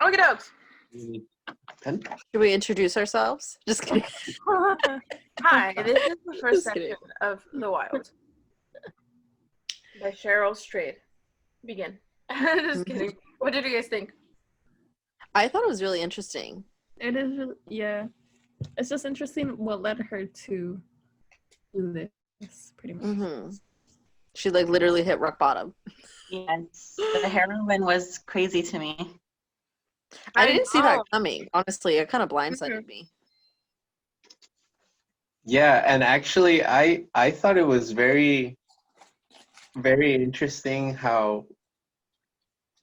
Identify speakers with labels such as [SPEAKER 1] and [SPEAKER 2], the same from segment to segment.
[SPEAKER 1] Okay, dogs.
[SPEAKER 2] Pen?
[SPEAKER 3] Should we introduce ourselves? Just kidding.
[SPEAKER 1] Hi, this is the first
[SPEAKER 3] Just
[SPEAKER 1] section
[SPEAKER 3] kidding.
[SPEAKER 1] of The Wild by Cheryl Strayed. Begin. Just kidding. What did you guys think?
[SPEAKER 3] I thought it was really interesting.
[SPEAKER 4] It is really, yeah. It's just interesting what led her to do this, pretty much.
[SPEAKER 3] Mm-hmm. She like literally hit rock bottom.
[SPEAKER 5] Yes, the heroine was crazy to me.
[SPEAKER 3] I didn't see that coming. Honestly, it kind of blindsided me.
[SPEAKER 2] Yeah, and actually, I thought it was very, very interesting how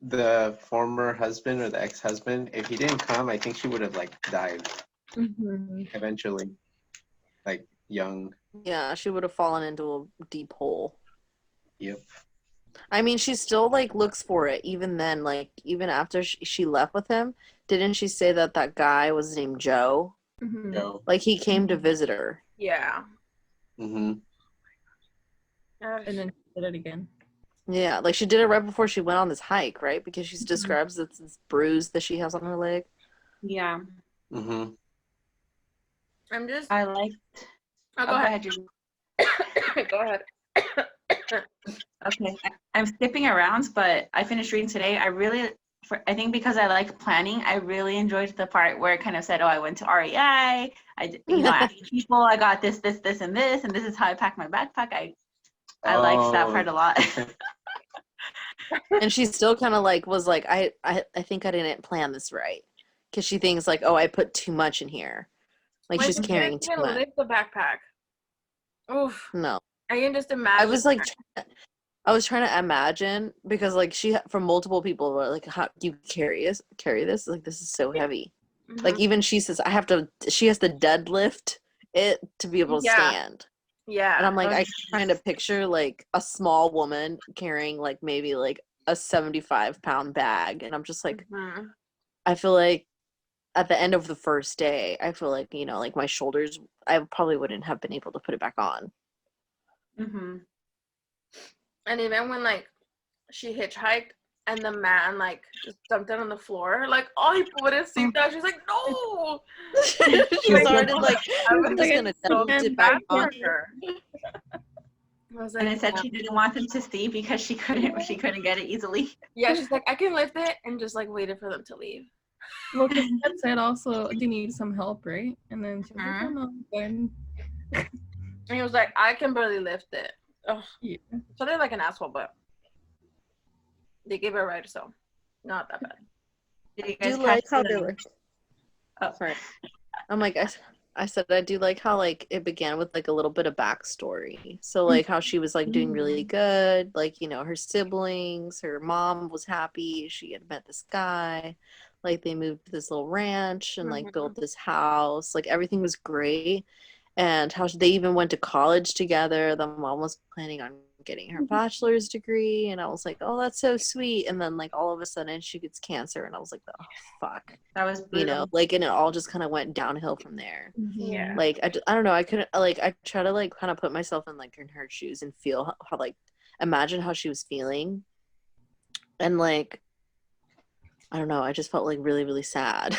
[SPEAKER 2] the former husband or the ex-husband, if he didn't come, I think she would have like died eventually, like young.
[SPEAKER 3] Yeah, she would have fallen into a deep hole.
[SPEAKER 2] Yep.
[SPEAKER 3] I mean, she still like looks for it even then. Like even after she left with him, didn't she say that that guy was named Joe?
[SPEAKER 2] No.
[SPEAKER 3] Like he came to visit her.
[SPEAKER 1] Yeah.
[SPEAKER 2] Mm-hmm.
[SPEAKER 4] And then she did it again.
[SPEAKER 3] Yeah, like she did it right before she went on this hike, right? Because she describes this bruise that she has on her leg.
[SPEAKER 5] Yeah.
[SPEAKER 2] Mm-hmm.
[SPEAKER 5] I liked.
[SPEAKER 1] Oh, go ahead.
[SPEAKER 5] Julie.
[SPEAKER 1] Go ahead.
[SPEAKER 5] Okay, I'm skipping around, but I finished reading today. I think because I like planning, I really enjoyed the part where it kind of said, "Oh, I went to REI. I asked people. I got this, and this, and this is how I packed my backpack." I liked that part a lot.
[SPEAKER 3] And she still kind of like was like, I think I didn't plan this right, because she thinks like, oh, I put too much in here, like she's carrying too much.
[SPEAKER 1] Lift the backpack. Oof.
[SPEAKER 3] No,
[SPEAKER 1] I can just imagine.
[SPEAKER 3] I was trying to imagine because like she from multiple people were like, how do you carry this? Like this is so heavy.
[SPEAKER 1] Mm-hmm.
[SPEAKER 3] Like even she says she has to deadlift it to be able to stand.
[SPEAKER 1] Yeah.
[SPEAKER 3] And I'm like, I'm trying to picture like a small woman carrying like maybe like a 75-pound bag. And I'm just like, I feel like at the end of the first day, I feel like, you know, like my shoulders, I probably wouldn't have been able to put it back on.
[SPEAKER 1] Mm-hmm. And even when like she hitchhiked and the man like just dumped it on the floor, like he wouldn't see that. She's like, no.
[SPEAKER 3] She's already like, I'm just gonna dump it back on
[SPEAKER 1] her.
[SPEAKER 5] And I said she didn't want them to see because she couldn't get it easily.
[SPEAKER 1] Yeah, she's like, I can lift it, and just like waited for them to leave.
[SPEAKER 4] Well, because that said also, do you need some help, right? And then she was like, oh no, then.
[SPEAKER 1] And he was like, I can barely lift it. Ugh.
[SPEAKER 4] Yeah.
[SPEAKER 1] So they're like an asshole, but they gave her a ride, so not that bad.
[SPEAKER 5] Did you
[SPEAKER 3] do
[SPEAKER 5] guys
[SPEAKER 3] like how
[SPEAKER 5] catch
[SPEAKER 3] they were? Oh, sorry. I'm like, I said I do like how like it began with like a little bit of backstory. So like how she was like doing really good, like, you know, her siblings, her mom was happy she had met this guy, like they moved to this little ranch and like built this house, like everything was great. And how they even went to college together. The mom was planning on getting her bachelor's degree, and I was like, oh, that's so sweet. And then like all of a sudden she gets cancer, and I was like, oh fuck,
[SPEAKER 5] that was brutal.
[SPEAKER 3] You know, like, and it all just kind of went downhill from there.
[SPEAKER 1] Yeah,
[SPEAKER 3] like I don't know, I couldn't like, I try to like kind of put myself in like in her shoes and feel how like imagine how she was feeling, and like I don't know, I just felt like really, really sad.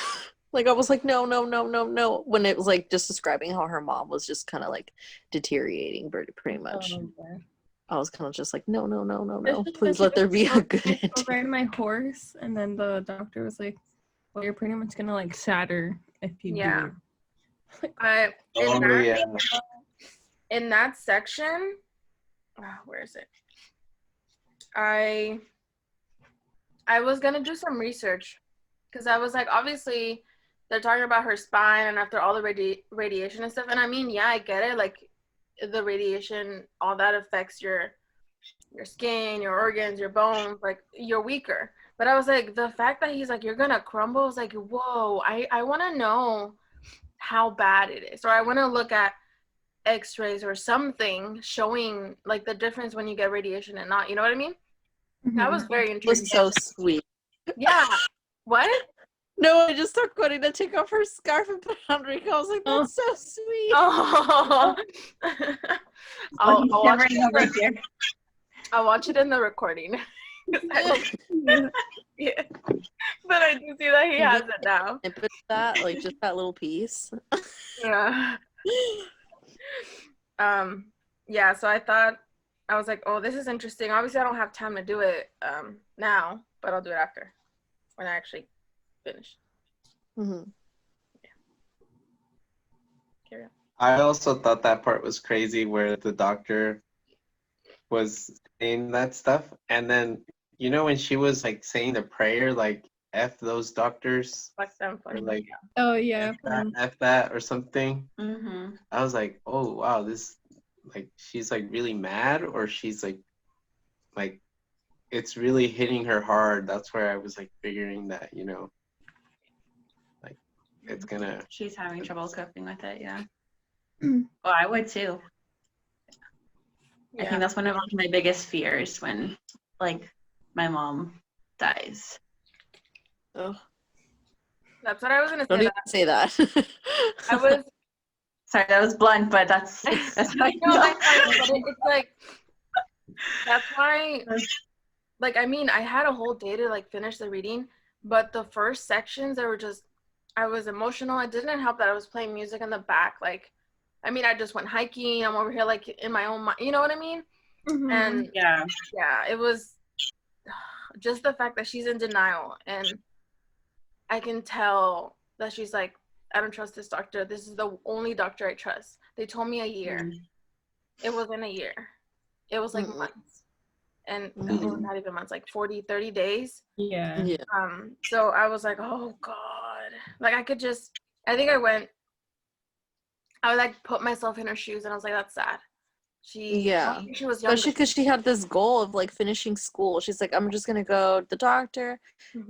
[SPEAKER 3] Like I was like, no, when it was like just describing how her mom was just kind of like deteriorating pretty much. I was kind of just like, no, please let there be a good ending.
[SPEAKER 4] I ride my horse, and then the doctor was like, well, you're pretty much gonna like shatter if you do.
[SPEAKER 1] In that section, where is it? I was gonna do some research because I was like, obviously they're talking about her spine and after all the radiation and stuff, and I mean, yeah, I get it, like the radiation, all that affects your skin, your organs, your bones, like you're weaker. But I was like, the fact that he's like, you're gonna crumble, is like, whoa, I want to know how bad it is, or I want to look at x-rays or something showing like the difference when you get radiation and not, you know what I mean? That was very interesting.
[SPEAKER 3] It was so sweet.
[SPEAKER 1] Yeah. What?
[SPEAKER 3] No, I just started going to take off her scarf and put it on Rico. I was like, that's so sweet.
[SPEAKER 1] Oh. I'll watch it in the recording. Yeah. But I do see that he has it now.
[SPEAKER 3] Snippet of that, like just that little piece.
[SPEAKER 1] Yeah. Yeah, so I was like, oh, this is interesting. Obviously I don't have time to do it now, but I'll do it after when I actually finish.
[SPEAKER 3] Mm-hmm.
[SPEAKER 1] Carry on.
[SPEAKER 2] I also thought that part was crazy where the doctor was saying that stuff. And then, when she was like saying the prayer, like, F those doctors,
[SPEAKER 1] Fuck them, fuck
[SPEAKER 2] or
[SPEAKER 1] them.
[SPEAKER 2] like,
[SPEAKER 4] Oh yeah.
[SPEAKER 2] F that or something.
[SPEAKER 5] Mm-hmm.
[SPEAKER 2] I was like, oh, wow, this, like, she's like really mad, or she's like, it's really hitting her hard. That's where I was like figuring that, like, it's gonna.
[SPEAKER 5] She's having trouble coping with it. Yeah. Well, I would too. I think that's one of my biggest fears when, like, my mom dies.
[SPEAKER 3] Oh,
[SPEAKER 1] That's what I was gonna
[SPEAKER 3] don't
[SPEAKER 1] say.
[SPEAKER 3] even say that.
[SPEAKER 1] I was
[SPEAKER 5] Sorry, that was blunt, but that's how I
[SPEAKER 1] no,
[SPEAKER 5] feel.
[SPEAKER 1] I know, but it's like that's why. Like, I mean, I had a whole day to like finish the reading, but the first sections, I was emotional. It didn't help that I was playing music in the back. Like, I mean, I just went hiking. I'm over here like in my own mind. You know what I mean?
[SPEAKER 4] Mhm.
[SPEAKER 1] And
[SPEAKER 5] Yeah.
[SPEAKER 1] yeah, it was just the fact that she's in denial, and I can tell that she's like, I don't trust this doctor. This is the only doctor I trust. They told me a year.
[SPEAKER 5] Mm.
[SPEAKER 1] It wasn't a year. It was like
[SPEAKER 3] Mm-mm.
[SPEAKER 1] months. And
[SPEAKER 3] Mhm.
[SPEAKER 1] or not even months, like 40, 30 days.
[SPEAKER 4] Yeah.
[SPEAKER 3] Yeah.
[SPEAKER 1] So I was like, oh God. Like I think I would like put myself in her shoes and I was like, that's sad.
[SPEAKER 3] Yeah.
[SPEAKER 1] She was younger.
[SPEAKER 3] Especially because she had this goal of like finishing school. She's like, I'm just gonna go to the doctor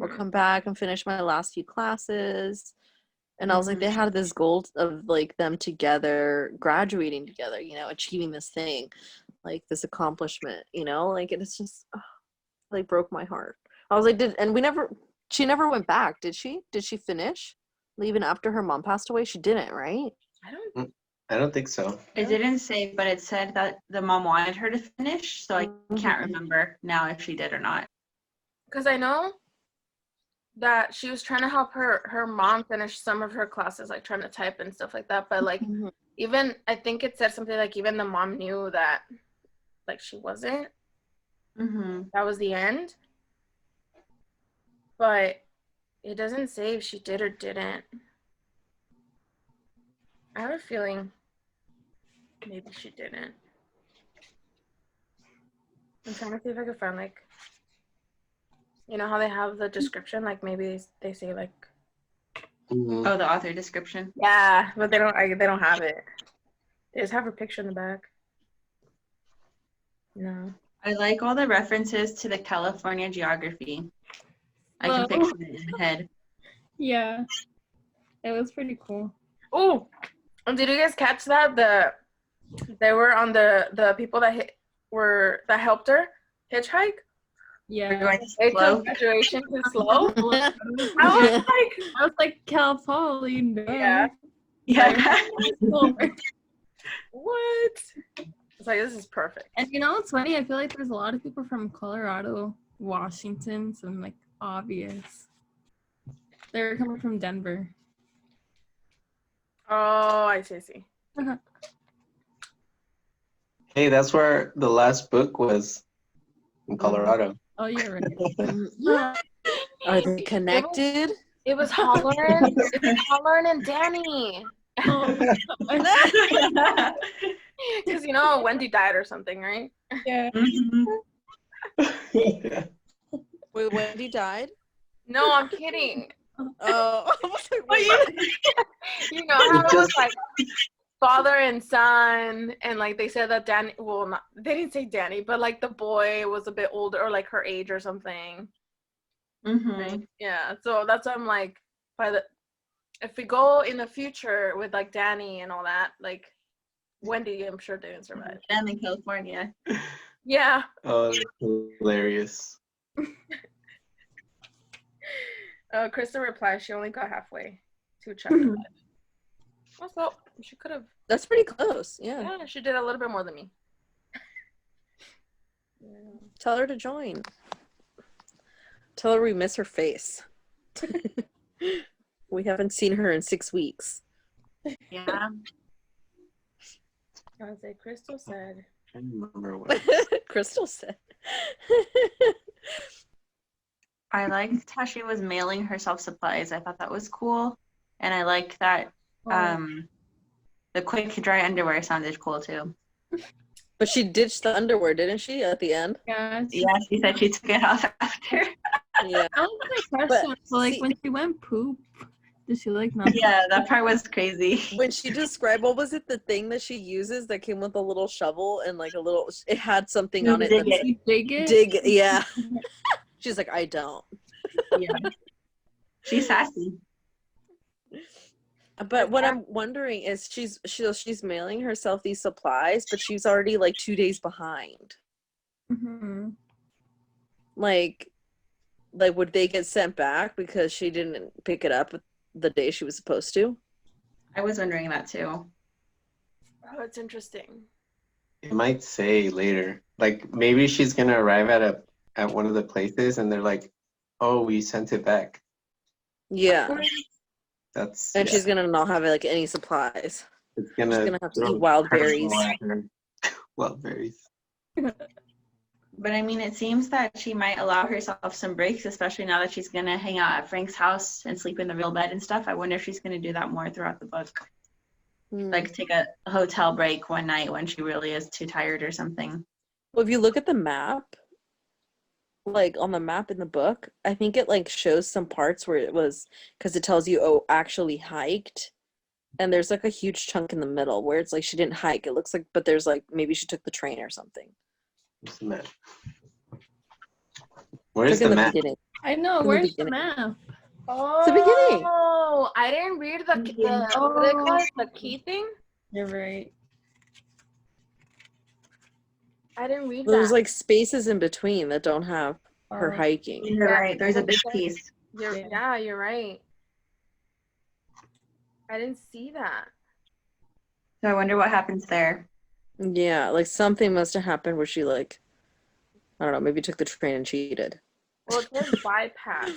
[SPEAKER 3] or
[SPEAKER 1] Mhm.
[SPEAKER 3] come back and finish my last few classes. And I was like, they had this goal of like them together, graduating together, achieving this thing, like this accomplishment, like it's just like broke my heart. I was like, she never went back, did she? Did she finish? Even after her mom passed away? She didn't, right?
[SPEAKER 2] I don't think so.
[SPEAKER 5] It didn't say, but it said that the mom wanted her to finish, so I can't remember now if she did or not.
[SPEAKER 1] Because I know that she was trying to help her mom finish some of her classes, like trying to type and stuff like that. But like
[SPEAKER 3] Mhm.
[SPEAKER 1] even I think it said something like even the mom knew that like she wasn't.
[SPEAKER 5] Mm-hmm.
[SPEAKER 1] That was the end. But it doesn't say if she did or didn't. I have a feeling maybe she didn't. I'm trying to see if I can find like, you know how they have the description, like maybe they say like,
[SPEAKER 2] Mhm.
[SPEAKER 5] Oh, the author description.
[SPEAKER 1] yeah, but they don't have it. They just have her picture in the back. No.
[SPEAKER 5] I like all the references to the California geography. I can
[SPEAKER 4] Whoa.
[SPEAKER 5] picture it in my head.
[SPEAKER 4] Yeah. It was pretty cool.
[SPEAKER 1] Oh, did you guys catch that? They were on the people that helped her hitchhike.
[SPEAKER 5] We're
[SPEAKER 4] Yeah.
[SPEAKER 5] going
[SPEAKER 1] They
[SPEAKER 5] slow.
[SPEAKER 1] took graduation too slow. I
[SPEAKER 4] I was like, Cal Poly, no.
[SPEAKER 1] Yeah.
[SPEAKER 5] Yeah.
[SPEAKER 1] what? It's like this is perfect.
[SPEAKER 4] And you know what's funny? I feel like there's a lot of people from Colorado, Washington, so I'm like obvious. They're coming from Denver.
[SPEAKER 1] Oh, I see.
[SPEAKER 2] Hey, that's where the last book was, in Colorado.
[SPEAKER 4] Oh, you're right.
[SPEAKER 3] Are they connected?
[SPEAKER 1] It was Hollering. It was Hollering and Danny.
[SPEAKER 4] Oh,
[SPEAKER 1] Because Wendy died or something, right?
[SPEAKER 4] yeah.
[SPEAKER 5] Mhm.
[SPEAKER 3] Wait, Wendy died?
[SPEAKER 1] No, I'm kidding.
[SPEAKER 3] Oh, I was like,
[SPEAKER 1] But you know how it was like father and son, and like they said that Danny. Well, not they didn't say Danny, but like the boy was a bit older or like her age or something.
[SPEAKER 5] Mhm.
[SPEAKER 1] Right? Yeah. So that's why I'm like, if we go in the future with like Danny and all that, like Wendy, I'm sure didn't survive.
[SPEAKER 5] And in California.
[SPEAKER 1] Yeah.
[SPEAKER 2] Oh, that's hilarious.
[SPEAKER 1] Krista replies she only got halfway to chapter 5. Also, she could have.
[SPEAKER 3] That's pretty close. Yeah.
[SPEAKER 1] Yeah, she did a little bit more than me.
[SPEAKER 3] Tell her to join. Tell her we miss her face. We haven't seen her in 6 weeks.
[SPEAKER 5] Yeah.
[SPEAKER 1] I was like, Crystal said.
[SPEAKER 2] I don't remember what.
[SPEAKER 3] Crystal said.
[SPEAKER 5] I liked how she was mailing herself supplies. I thought that was cool. And I like that the quick dry underwear sounded cool too.
[SPEAKER 3] But she ditched the underwear, didn't she, at the end?
[SPEAKER 4] Yeah.
[SPEAKER 5] Yeah, she said she took it off after.
[SPEAKER 3] Yeah.
[SPEAKER 4] That was my question. So, like,
[SPEAKER 3] see-
[SPEAKER 4] when she went poop, did she, like, not?
[SPEAKER 5] Yeah, that part was crazy.
[SPEAKER 3] When she described, what was it, the thing that she uses that came with a little shovel and like a little, it had something on it.
[SPEAKER 5] Dig
[SPEAKER 3] That's
[SPEAKER 5] it.
[SPEAKER 4] You dig it?
[SPEAKER 3] dig, yeah. She's like, I don't.
[SPEAKER 5] Yeah. She's sassy.
[SPEAKER 3] But what I'm wondering is she's mailing herself these supplies, but she's already like 2 days behind.
[SPEAKER 4] Mm-hmm.
[SPEAKER 3] Like would they get sent back because she didn't pick it up the day she was supposed to?
[SPEAKER 5] I was wondering that too.
[SPEAKER 1] Oh, it's interesting.
[SPEAKER 2] It might say later. Like maybe she's gonna arrive at one of the places and they're like, "Oh, we sent it back."
[SPEAKER 3] Yeah.
[SPEAKER 2] That's
[SPEAKER 3] And
[SPEAKER 2] yeah.
[SPEAKER 3] she's gonna not have like any supplies.
[SPEAKER 2] It's
[SPEAKER 3] She's
[SPEAKER 2] gonna
[SPEAKER 3] gonna have to
[SPEAKER 2] throw
[SPEAKER 3] eat wild berries.
[SPEAKER 2] curveball at her. Wild berries.
[SPEAKER 5] But I mean, it seems that she might allow herself some breaks, especially now that she's going to hang out at Frank's house and sleep in the real bed and stuff. I wonder if she's going to do that more throughout the book. Like take a hotel break one night when she really is too tired or something.
[SPEAKER 3] Well, if you look at the map, like on the map in the book, I think it like shows some parts where it was, because it tells you, oh, actually hiked. And there's like a huge chunk in the middle where it's like she didn't hike. It looks like, but there's like maybe she took the train or something.
[SPEAKER 2] Where's the map? Where's
[SPEAKER 3] Took in
[SPEAKER 2] the map?
[SPEAKER 3] beginning.
[SPEAKER 4] I know.
[SPEAKER 3] In the
[SPEAKER 4] Where's the
[SPEAKER 3] beginning.
[SPEAKER 4] map?
[SPEAKER 1] Oh,
[SPEAKER 3] the beginning.
[SPEAKER 1] I didn't read the what do they call it? The key thing.
[SPEAKER 4] You're right.
[SPEAKER 1] I didn't read
[SPEAKER 3] There's
[SPEAKER 1] that.
[SPEAKER 3] like spaces in between that don't have her
[SPEAKER 4] Oh.
[SPEAKER 3] hiking.
[SPEAKER 5] You're right. There's a big piece.
[SPEAKER 1] Yeah, you're right. I didn't see that.
[SPEAKER 5] So I wonder what happens there.
[SPEAKER 3] Yeah, like something must have happened where she like, I don't know, maybe took the train and cheated.
[SPEAKER 1] Well, it says bypass.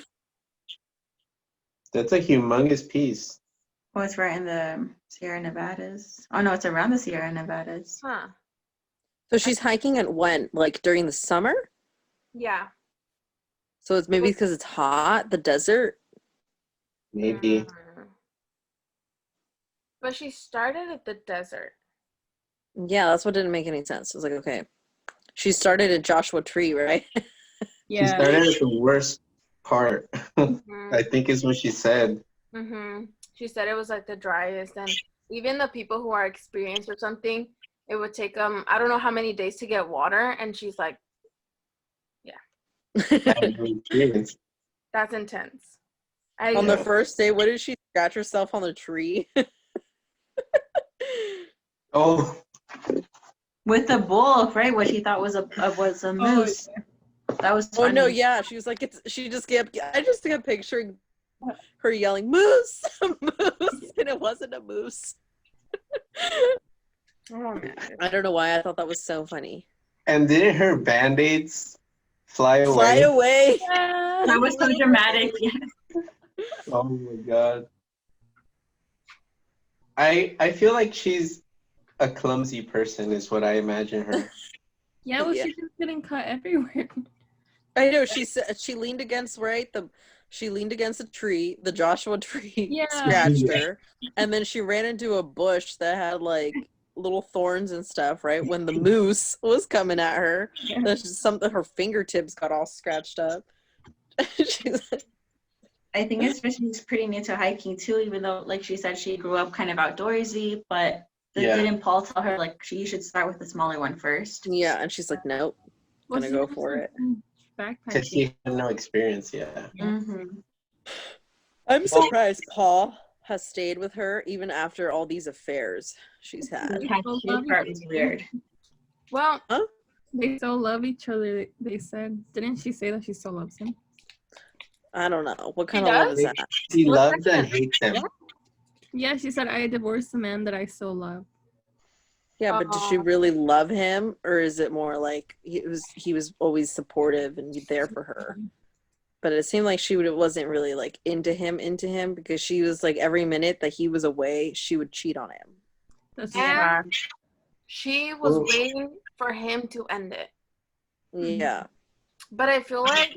[SPEAKER 2] That's a humongous piece.
[SPEAKER 5] Well, it's right in the Sierra Nevadas. Oh, no, it's around the Sierra Nevadas.
[SPEAKER 1] Huh.
[SPEAKER 3] So she's hiking at when? Like during the summer?
[SPEAKER 1] Yeah.
[SPEAKER 3] So it's maybe because it's hot, the desert.
[SPEAKER 2] Maybe.
[SPEAKER 1] But she started at the desert.
[SPEAKER 3] Yeah, that's what didn't make any sense. I was like, okay. She started at Joshua Tree, right?
[SPEAKER 2] She
[SPEAKER 4] Yeah.
[SPEAKER 2] started at the worst part.
[SPEAKER 1] Mm-hmm.
[SPEAKER 2] I think is what she said.
[SPEAKER 1] Mm-hmm. She said it was like the driest, and even the people who are experienced or something, it would take them I don't know how many days to get water, and she's like,
[SPEAKER 2] Experience.
[SPEAKER 1] that's intense.
[SPEAKER 3] On the first day, what did she scratch herself on the tree?
[SPEAKER 2] Oh,
[SPEAKER 5] With the wolf, right? What she thought was a moose. That was
[SPEAKER 3] Oh
[SPEAKER 5] funny.
[SPEAKER 3] no, yeah. She was like, I just kept picturing her yelling, moose, moose, and it wasn't a moose.
[SPEAKER 1] Oh, man.
[SPEAKER 3] I don't know why I thought that was so funny.
[SPEAKER 2] and didn't her band-aids fly away?
[SPEAKER 3] Fly away.
[SPEAKER 5] That was so dramatic.
[SPEAKER 2] Oh my god. I feel like she's a clumsy person is what I imagine her.
[SPEAKER 4] Yeah, well,
[SPEAKER 3] Yeah.
[SPEAKER 4] she's just getting cut everywhere.
[SPEAKER 3] I know. She said she leaned against she leaned against a tree. The Joshua tree
[SPEAKER 4] Yeah.
[SPEAKER 3] scratched her, and then she ran into a bush that had like little thorns and stuff. Right when the moose was coming at her, there's just something. Her fingertips got all scratched up. She's like,
[SPEAKER 5] I think it's just she's pretty new to hiking too, even though, like she said, she grew up kind of outdoorsy, but
[SPEAKER 2] Yeah.
[SPEAKER 5] didn't Paul tell her, like, you should start with the smaller one first?
[SPEAKER 3] yeah, and she's like, nope, gonna go for it.
[SPEAKER 2] Because
[SPEAKER 4] Backpacking.
[SPEAKER 2] she had no experience yet.
[SPEAKER 5] Mm-hmm.
[SPEAKER 3] I'm surprised Paul has stayed with her even after all these affairs she's had.
[SPEAKER 5] The tattoo part was weird.
[SPEAKER 1] Well,
[SPEAKER 4] They so love each other. They said, didn't she say that she still loves him?
[SPEAKER 3] I don't know what kind
[SPEAKER 1] She
[SPEAKER 3] of love
[SPEAKER 1] does?
[SPEAKER 3] is that.
[SPEAKER 2] She
[SPEAKER 1] Well,
[SPEAKER 2] loves
[SPEAKER 1] that's
[SPEAKER 2] and
[SPEAKER 1] it.
[SPEAKER 2] hates him.
[SPEAKER 4] Yeah, she said, I divorced the man that I still love.
[SPEAKER 3] Yeah, but does she really love him, or is it more like he was always supportive and there for her? But it seemed like she wasn't really like into him because she was like every minute that he was away, she would cheat on him.
[SPEAKER 4] That's
[SPEAKER 1] And
[SPEAKER 4] true.
[SPEAKER 1] she was
[SPEAKER 2] Ooh.
[SPEAKER 1] waiting for him to end it.
[SPEAKER 3] Yeah.
[SPEAKER 1] But I feel like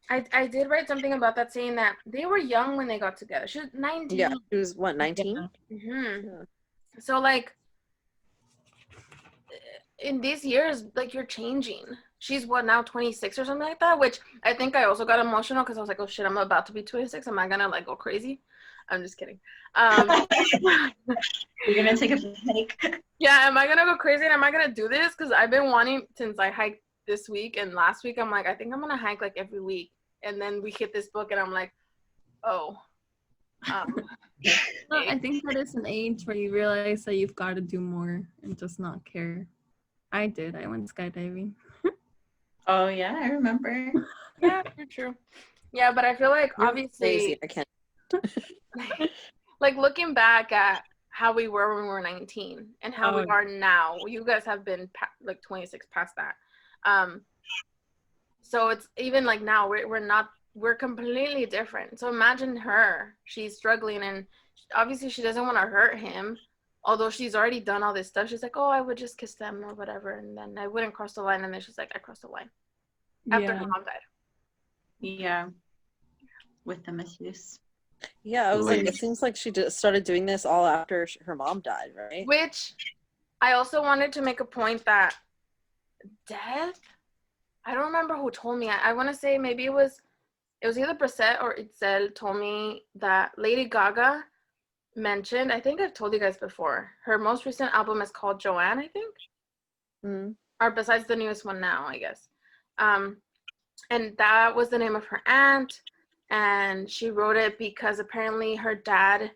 [SPEAKER 1] I did write something about that, saying that they were young when they got together. She was 19.
[SPEAKER 3] Yeah. She was what, 19?
[SPEAKER 4] Yeah.
[SPEAKER 1] Mm-hmm. So like in these years, like you're changing. She's what now, 26 or something like that, which I think I also got emotional because I was like, oh shit, I'm about to be 26. Am I gonna like go crazy? I'm just kidding.
[SPEAKER 5] You're gonna take a break.
[SPEAKER 1] Yeah, am I gonna go crazy and am I gonna do this? Because I've been wanting since I hiked this week and last week. I'm like, I think I'm gonna hike like every week. And then we hit this book and I'm like, oh.
[SPEAKER 4] No, I think that is an age where you realize that you've got to do more and just not care. I did. I went skydiving.
[SPEAKER 5] Oh yeah, I remember.
[SPEAKER 1] Yeah, true. Yeah, but I feel like
[SPEAKER 3] You're
[SPEAKER 1] obviously
[SPEAKER 3] crazy. I can't.
[SPEAKER 1] like looking back at how we were when we were 19 and how we are now, you guys have been like 26 past that. So it's even like now we're completely different. So imagine her, she's struggling and obviously she doesn't want to hurt him. Although she's already done all this stuff, she's like, oh, I would just kiss them or whatever, and then I wouldn't cross the line. And then she's like, I crossed the line after her mom died.
[SPEAKER 5] Yeah. With the misuse.
[SPEAKER 3] Yeah, I was like, it seems like she just started doing this all after her mom died, right?
[SPEAKER 1] Which I also wanted to make a point that death, I don't remember who told me. I want to say maybe it was either Brissette or Itzel told me that Lady Gaga mentioned, I think I've told you guys before, her most recent album is called Joanne, I think. Or besides the newest one now, I guess. And that was the name of her aunt. And she wrote it because apparently her dad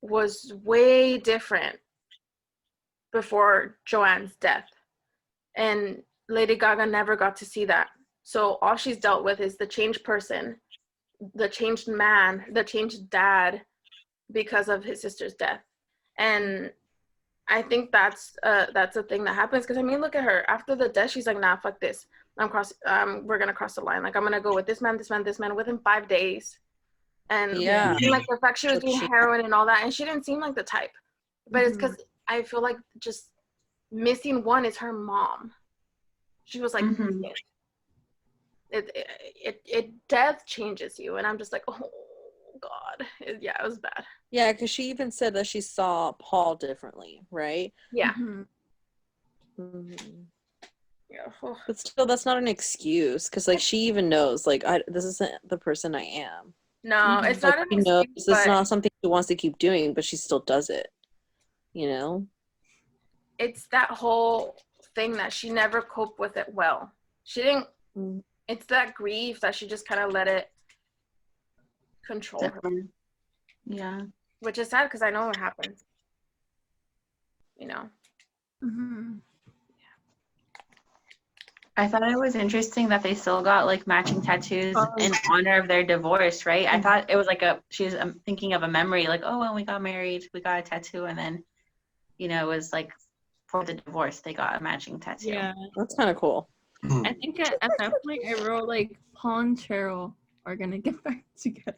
[SPEAKER 1] was way different before Joanne's death. And Lady Gaga never got to see that. So all she's dealt with is the changed person, the changed man, the changed dad because of his sister's death. And I think that's a thing that happens because I mean, look at her. After the death, she's like, nah, fuck this. We're gonna cross the line. Like I'm gonna go with this man within 5 days. And like the fact she was doing heroin and all that, and she didn't seem like the type. But it's because I feel like just missing one is her mom. She was like, it death changes you, and I'm just like, oh God, it was bad.
[SPEAKER 3] Yeah, because she even said that she saw Paul differently, right?
[SPEAKER 1] Yeah.
[SPEAKER 3] Yeah. But still, that's not an excuse because, like, she even knows, like, this isn't the person I am.
[SPEAKER 1] No, it's not an excuse.
[SPEAKER 3] Knows it's not something she wants to keep doing, but she still does it. You know?
[SPEAKER 1] It's that whole thing that she never coped with it well. She didn't. It's that grief that she just kind of let it control her.
[SPEAKER 5] Yeah.
[SPEAKER 1] Which is sad because I know what happens. You know.
[SPEAKER 5] I thought it was interesting that they still got like matching tattoos in honor of their divorce, right? I thought it was like she was thinking of a memory, like, oh, when we got married, we got a tattoo, and then, you know, it was like for the divorce, they got a matching tattoo.
[SPEAKER 4] Yeah,
[SPEAKER 3] that's kind of cool.
[SPEAKER 4] I think at that point, I wrote like Paul and Cheryl are gonna get back together.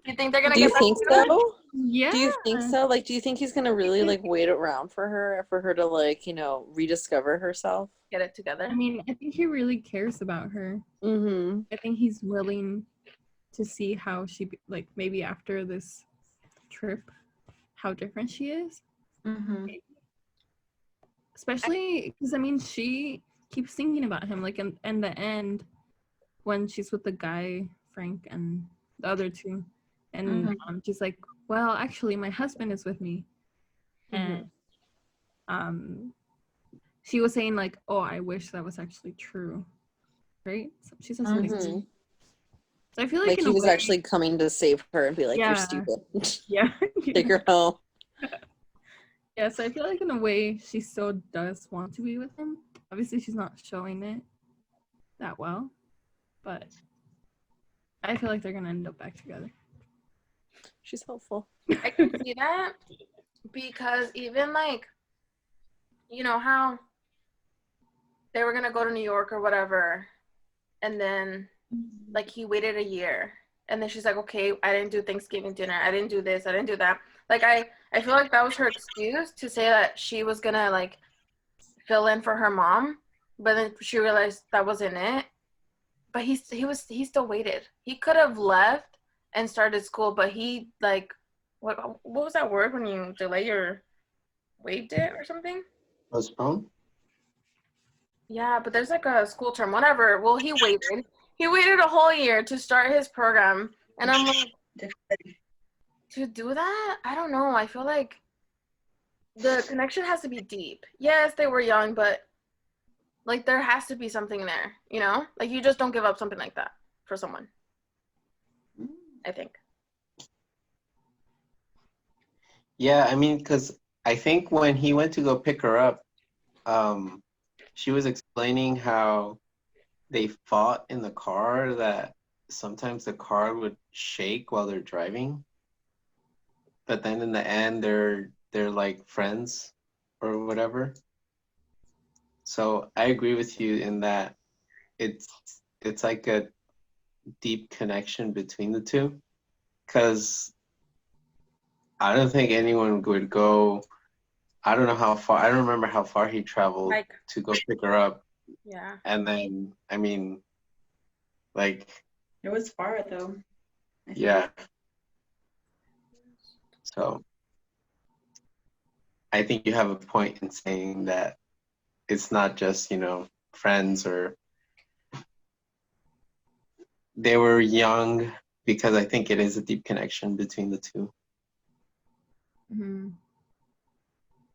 [SPEAKER 1] You think they're gonna
[SPEAKER 3] get back together?
[SPEAKER 4] So? Yeah.
[SPEAKER 3] Do you think so? Like, do you think he's gonna really like wait around for her to like, you know, rediscover herself?
[SPEAKER 1] Get it together.
[SPEAKER 4] I mean, I think he really cares about her. I think he's willing to see how she, like, maybe after this trip, how different she is. Especially because, I mean, she keeps thinking about him. Like, in the end, when she's with the guy, Frank, and the other two, and she's like, well, actually, my husband is with me. And she was saying, like, oh, I wish that was actually true. Right? So she says something. So I feel like
[SPEAKER 3] he was actually coming to save her and be like, you're stupid.
[SPEAKER 4] Yeah.
[SPEAKER 3] Take her home.
[SPEAKER 4] Yeah, so I feel like in a way she still does want to be with him. Obviously, she's not showing it that well. But I feel like they're going to end up back together.
[SPEAKER 3] She's hopeful.
[SPEAKER 1] I can see that because even like, you know how they were going to go to New York or whatever, and then like he waited a year. And then she's like, okay, I didn't do Thanksgiving dinner. I didn't do this. I didn't do that. Like, I feel like that was her excuse to say that she was going to, like, fill in for her mom. But then she realized that wasn't it. But he still waited. He could have left and started school, but he, like, what was that word when you delay your waived it or something?
[SPEAKER 2] Postpone?
[SPEAKER 1] Yeah, but there's like a school term, whatever. Well, he waited. He waited a whole year to start his program. And I'm like, to do that? I don't know. I feel like the connection has to be deep. Yes, they were young, but like there has to be something there, you know? Like you just don't give up something like that for someone. I think.
[SPEAKER 2] Yeah, I mean, because I think when he went to go pick her up, she was explaining how they fought in the car, that sometimes the car would shake while they're driving, but then in the end they're like friends or whatever. So I agree with you in that it's like a deep connection between the two, because I don't think anyone would go. I don't know how far. I don't remember how far he traveled
[SPEAKER 1] Like,
[SPEAKER 2] to go pick her up,
[SPEAKER 1] yeah.
[SPEAKER 2] and then I mean, like,
[SPEAKER 5] It was far though.
[SPEAKER 2] yeah. So I think you have a point in saying that it's not just, friends, or they were young, because I think it is a deep connection between the two.
[SPEAKER 4] Mm-hmm.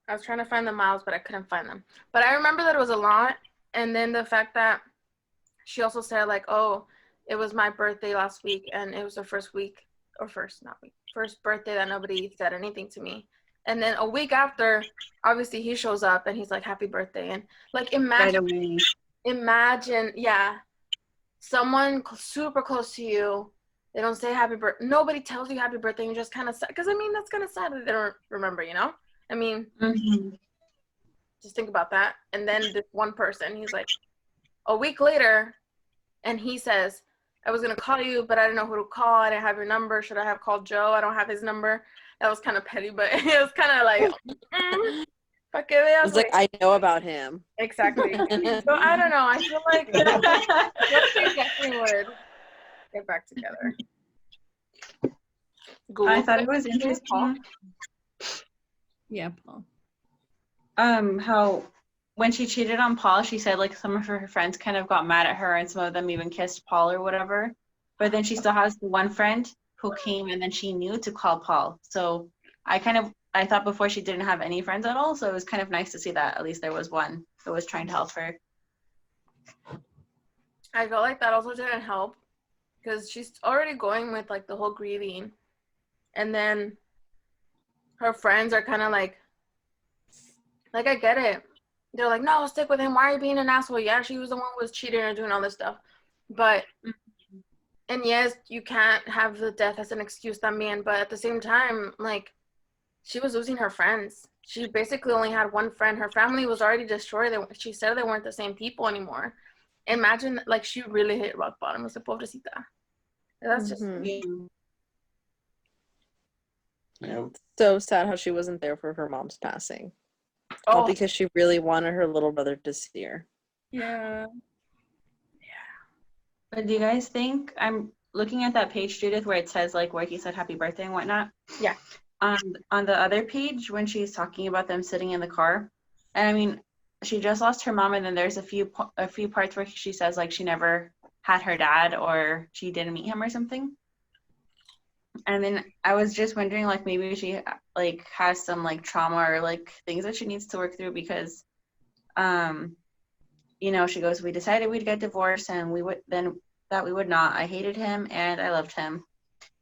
[SPEAKER 1] I was trying to find the miles, but I couldn't find them. But I remember that it was a lot. And then the fact that she also said, like, oh, it was my birthday last week, and it was the first birthday that nobody said anything to me. And then a week after, obviously he shows up and he's like, happy birthday. And like, imagine, yeah, someone super close to you, they don't say happy birthday. Nobody tells you happy birthday. And you're just kind of sad. Because, I mean, that's kind of sad that they don't remember, you know? I mean, just think about that. And then this one person, he's like, a week later, and he says, I was going to call you, but I didn't know who to call. I didn't have your number. Should I have called Joe? I don't have his number. That was kind of petty, but it was kind of like, pa que veas,
[SPEAKER 3] It's like, I know about him.
[SPEAKER 1] Exactly. So I don't know. I feel like they definitely would get back together. Google
[SPEAKER 5] I thought it was interesting.
[SPEAKER 4] Yeah, Paul.
[SPEAKER 5] How when she cheated on Paul, she said like some of her friends kind of got mad at her, and some of them even kissed Paul or whatever. But then she still has the one friend who came and then she knew to call Paul. So I thought before she didn't have any friends at all. So it was kind of nice to see that at least there was one who was trying to help her.
[SPEAKER 1] I felt like that also didn't help because she's already going with like the whole grieving, and then her friends are kind of like I get it. They're like, no, stick with him. Why are you being an asshole? Yeah, she was the one who was cheating and doing all this stuff. But, and yes, you can't have the death as an excuse, también. But at the same time, like, she was losing her friends. She basically only had one friend. Her family was already destroyed. She said they weren't the same people anymore. Imagine, like, she really hit rock bottom. It's a pobrecita. That's just
[SPEAKER 2] Yeah.
[SPEAKER 3] So sad how she wasn't there for her mom's passing.
[SPEAKER 1] Oh,
[SPEAKER 3] All because she really wanted her little brother to see her.
[SPEAKER 4] Yeah.
[SPEAKER 5] But do you guys think, I'm looking at that page, Judith, where it says like where he said happy birthday and whatnot?
[SPEAKER 1] Yeah.
[SPEAKER 5] On the other page, when she's talking about them sitting in the car, and I mean, she just lost her mom, and then there's a few parts where she says like she never had her dad or she didn't meet him or something. And then I was just wondering, like, maybe she like has some like trauma or like things that she needs to work through because, she goes, we decided we'd get divorced and we would not. I hated him and I loved him.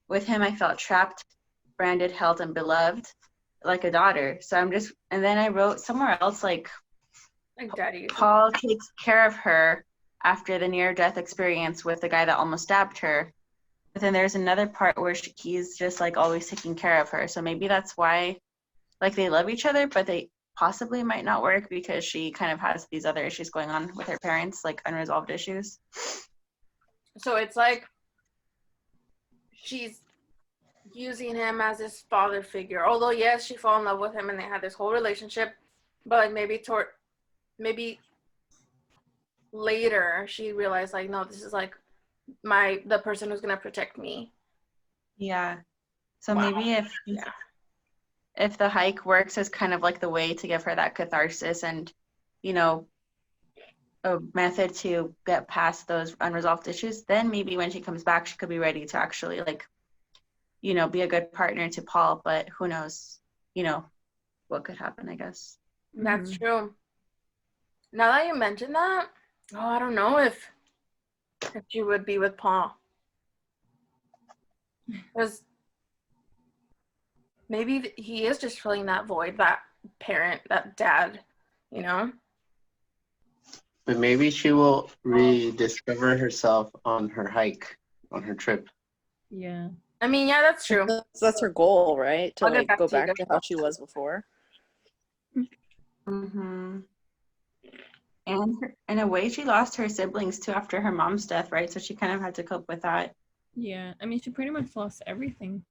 [SPEAKER 5] With him, I felt trapped, branded, held, and beloved like a daughter. So and then I wrote somewhere else like
[SPEAKER 1] daddy.
[SPEAKER 5] Paul takes care of her after the near-death experience with the guy that almost stabbed her. But then there's another part where he's just like always taking care of her. So maybe that's why like they love each other, but they possibly might not work because she kind of has these other issues going on with her parents, like unresolved issues.
[SPEAKER 1] So it's like she's using him as his father figure. Although yes, she fell in love with him and they had this whole relationship, but like maybe later she realized like, no, this is like the person who's gonna protect me.
[SPEAKER 5] Yeah. So
[SPEAKER 1] Wow.
[SPEAKER 5] maybe if the hike works as kind of like the way to give her that catharsis and, you know, a method to get past those unresolved issues, then maybe when she comes back, she could be ready to actually like, you know, be a good partner to Paul. But who knows, you know, what could happen, I guess.
[SPEAKER 1] That's true. Now that you mentioned that, I don't know if she would be with Paul. Because maybe he is just filling that void, that parent, that dad, you know?
[SPEAKER 2] But maybe she will rediscover herself on her hike, on her trip.
[SPEAKER 4] Yeah.
[SPEAKER 1] I mean, yeah, that's true.
[SPEAKER 3] That's her goal, right? To
[SPEAKER 1] I'll get
[SPEAKER 3] like
[SPEAKER 1] back
[SPEAKER 3] go
[SPEAKER 1] to you
[SPEAKER 3] back to
[SPEAKER 1] guys.
[SPEAKER 3] how she was before.
[SPEAKER 5] Mm-hmm. And in a way, she lost her siblings too after her mom's death, right? So she kind of had to cope with that.
[SPEAKER 4] Yeah. I mean, she pretty much lost everything.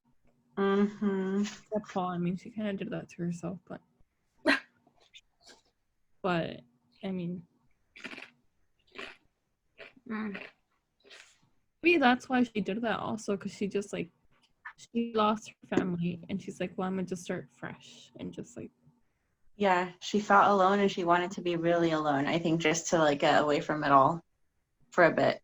[SPEAKER 5] Mm-hmm.
[SPEAKER 4] Except Paul. I mean, she kind of did that to herself, but I mean, maybe that's why she did that also, because she just like she lost her family and she's like, well, I'm gonna just start fresh and just like,
[SPEAKER 5] Yeah, she felt alone and she wanted to be really alone. I think just to like get away from it all for a bit.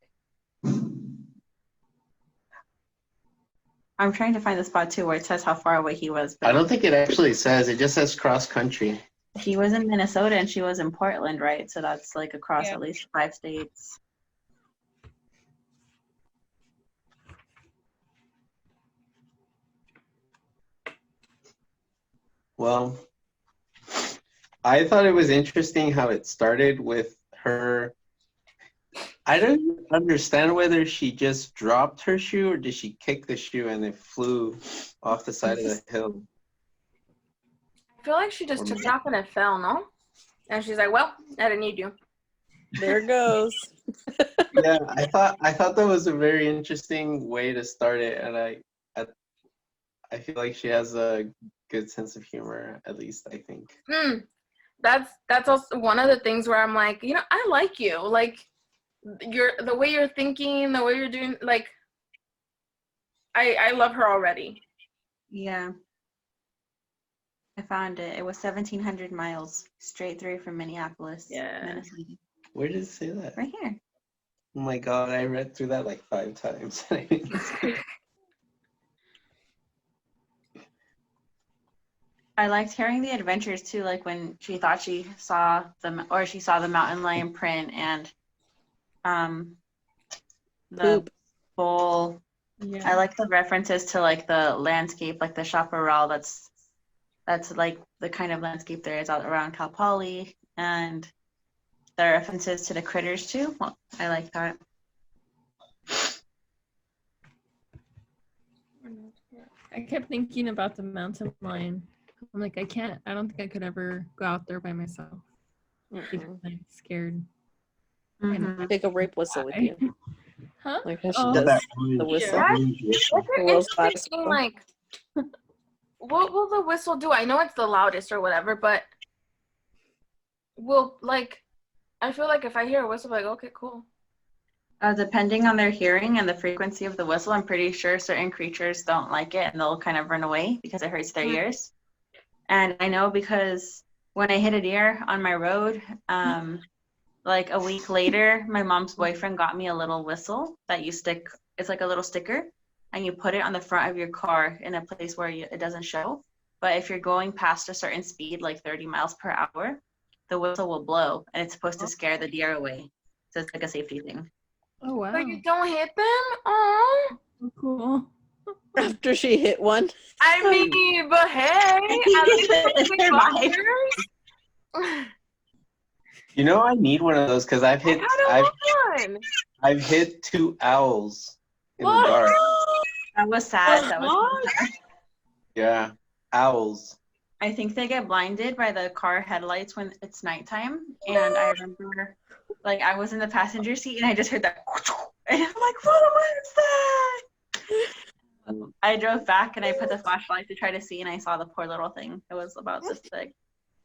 [SPEAKER 5] I'm trying to find the spot too where it says how far away he was.
[SPEAKER 2] I don't think it actually says. It just says cross country.
[SPEAKER 5] He was in Minnesota and she was in Portland, right? So that's like across
[SPEAKER 4] Yeah.
[SPEAKER 5] at least 5 states.
[SPEAKER 2] Well, I thought it was interesting how it started with her. I don't understand whether she just dropped her shoe or did she kick the shoe and it flew off the side of the hill.
[SPEAKER 1] I feel like she just took it off and it fell, no? And she's like, well, I didn't need you.
[SPEAKER 3] There it goes.
[SPEAKER 2] Yeah, I thought that was a very interesting way to start it, and I feel like she has a good sense of humor, at least I think.
[SPEAKER 1] That's also one of the things where I'm like, you know, I like you. Like the way you're thinking, the way you're doing, like I love her already.
[SPEAKER 5] Yeah. I found it. It was 1,700 miles straight through from Minneapolis.
[SPEAKER 1] Yeah.
[SPEAKER 5] Minnesota.
[SPEAKER 2] Where did it say that?
[SPEAKER 5] Right here.
[SPEAKER 2] Oh my god, I read through that like 5 times.
[SPEAKER 5] I liked hearing the adventures too, like when she thought she saw the mountain lion print and the
[SPEAKER 3] Poop.
[SPEAKER 5] bull.
[SPEAKER 4] yeah.
[SPEAKER 5] I like the references to like the landscape, like the chaparral. That's like the kind of landscape there is out around Cal Poly, and the references to the critters too. Well, I like that.
[SPEAKER 4] I kept thinking about the mountain lion. I'm like, I don't think I could ever go out there by myself.
[SPEAKER 3] Mm-mm.
[SPEAKER 4] I'm scared.
[SPEAKER 5] Mhm.
[SPEAKER 3] Take a rape whistle with you.
[SPEAKER 4] Huh?
[SPEAKER 3] Like how she
[SPEAKER 4] Oh.
[SPEAKER 3] does
[SPEAKER 2] That
[SPEAKER 3] the whistle.
[SPEAKER 1] That's an
[SPEAKER 3] The Will's
[SPEAKER 1] interesting thing, like, what will the whistle do? I know it's the loudest or whatever, but I feel like if I hear a whistle, I'm like, okay, cool.
[SPEAKER 5] Depending on their hearing and the frequency of the whistle, I'm pretty sure certain creatures don't like it and they'll kind of run away because it hurts their ears. And I know because when I hit a deer on my road, like a week later, my mom's boyfriend got me a little whistle that you stick. It's like a little sticker, and you put it on the front of your car in a place where it doesn't show. But if you're going past a certain speed, like 30 miles per hour, the whistle will blow, and it's supposed to scare the deer away. So it's like a safety thing.
[SPEAKER 4] Oh wow.
[SPEAKER 1] So you don't hit them? Oh.
[SPEAKER 4] So cool.
[SPEAKER 3] After she hit one.
[SPEAKER 1] I mean, but hey,
[SPEAKER 5] It survived.
[SPEAKER 2] You know, I need one of those because I've hit
[SPEAKER 1] one.
[SPEAKER 2] I've hit 2 owls in the
[SPEAKER 1] What?
[SPEAKER 2] dark.
[SPEAKER 5] That was sad. That was sad.
[SPEAKER 2] Yeah, owls.
[SPEAKER 5] I think they get blinded by the car headlights when it's nighttime. And I remember, like, I was in the passenger seat and I just heard that, And I'm like, what is that? I drove back and I put the flashlight to try to see, and I saw the poor little thing. It was about this big.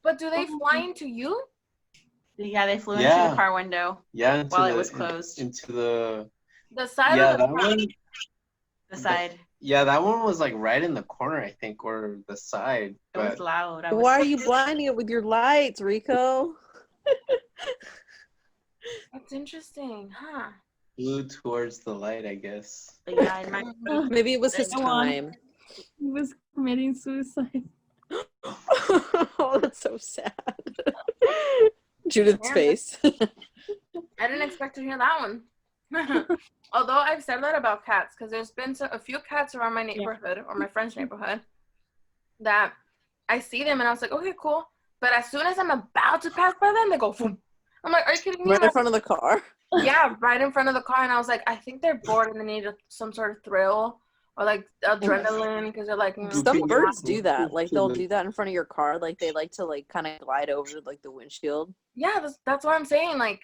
[SPEAKER 1] But do they fly into you?
[SPEAKER 5] Yeah, they flew into
[SPEAKER 2] Yeah.
[SPEAKER 5] the car window
[SPEAKER 2] Yeah,
[SPEAKER 5] while it was closed.
[SPEAKER 2] into the
[SPEAKER 1] The side
[SPEAKER 2] yeah,
[SPEAKER 1] or the
[SPEAKER 2] that
[SPEAKER 1] front?
[SPEAKER 2] one.
[SPEAKER 5] The side.
[SPEAKER 2] Yeah, that one was like right in the corner, I think, or the side.
[SPEAKER 5] It was
[SPEAKER 2] But
[SPEAKER 5] loud.
[SPEAKER 3] Why are you blinding it with your lights, Rico?
[SPEAKER 1] That's interesting, huh?
[SPEAKER 2] flew towards the light, I guess.
[SPEAKER 5] But yeah, in my
[SPEAKER 3] Maybe it was his
[SPEAKER 4] Go on.
[SPEAKER 3] time.
[SPEAKER 4] He was committing suicide.
[SPEAKER 3] Oh, that's so sad. Judith's
[SPEAKER 1] Yeah.
[SPEAKER 3] face.
[SPEAKER 1] I didn't expect to hear that one. Although I've said that about cats, because there's been a few cats around my neighborhood or my friend's neighborhood that I see them and I was like, okay, cool. But as soon as I'm about to pass by them, they go, boom. I'm like, are you kidding me?
[SPEAKER 3] Right in front of the car.
[SPEAKER 1] Yeah, right in front of the car. And I was like, I think they're bored and they need some sort of thrill or like adrenaline because they're like,
[SPEAKER 3] Some birds do that. Like they'll do that in front of your car. Like they like to like kind of glide over like the windshield.
[SPEAKER 1] yeah, that's what I'm saying. Like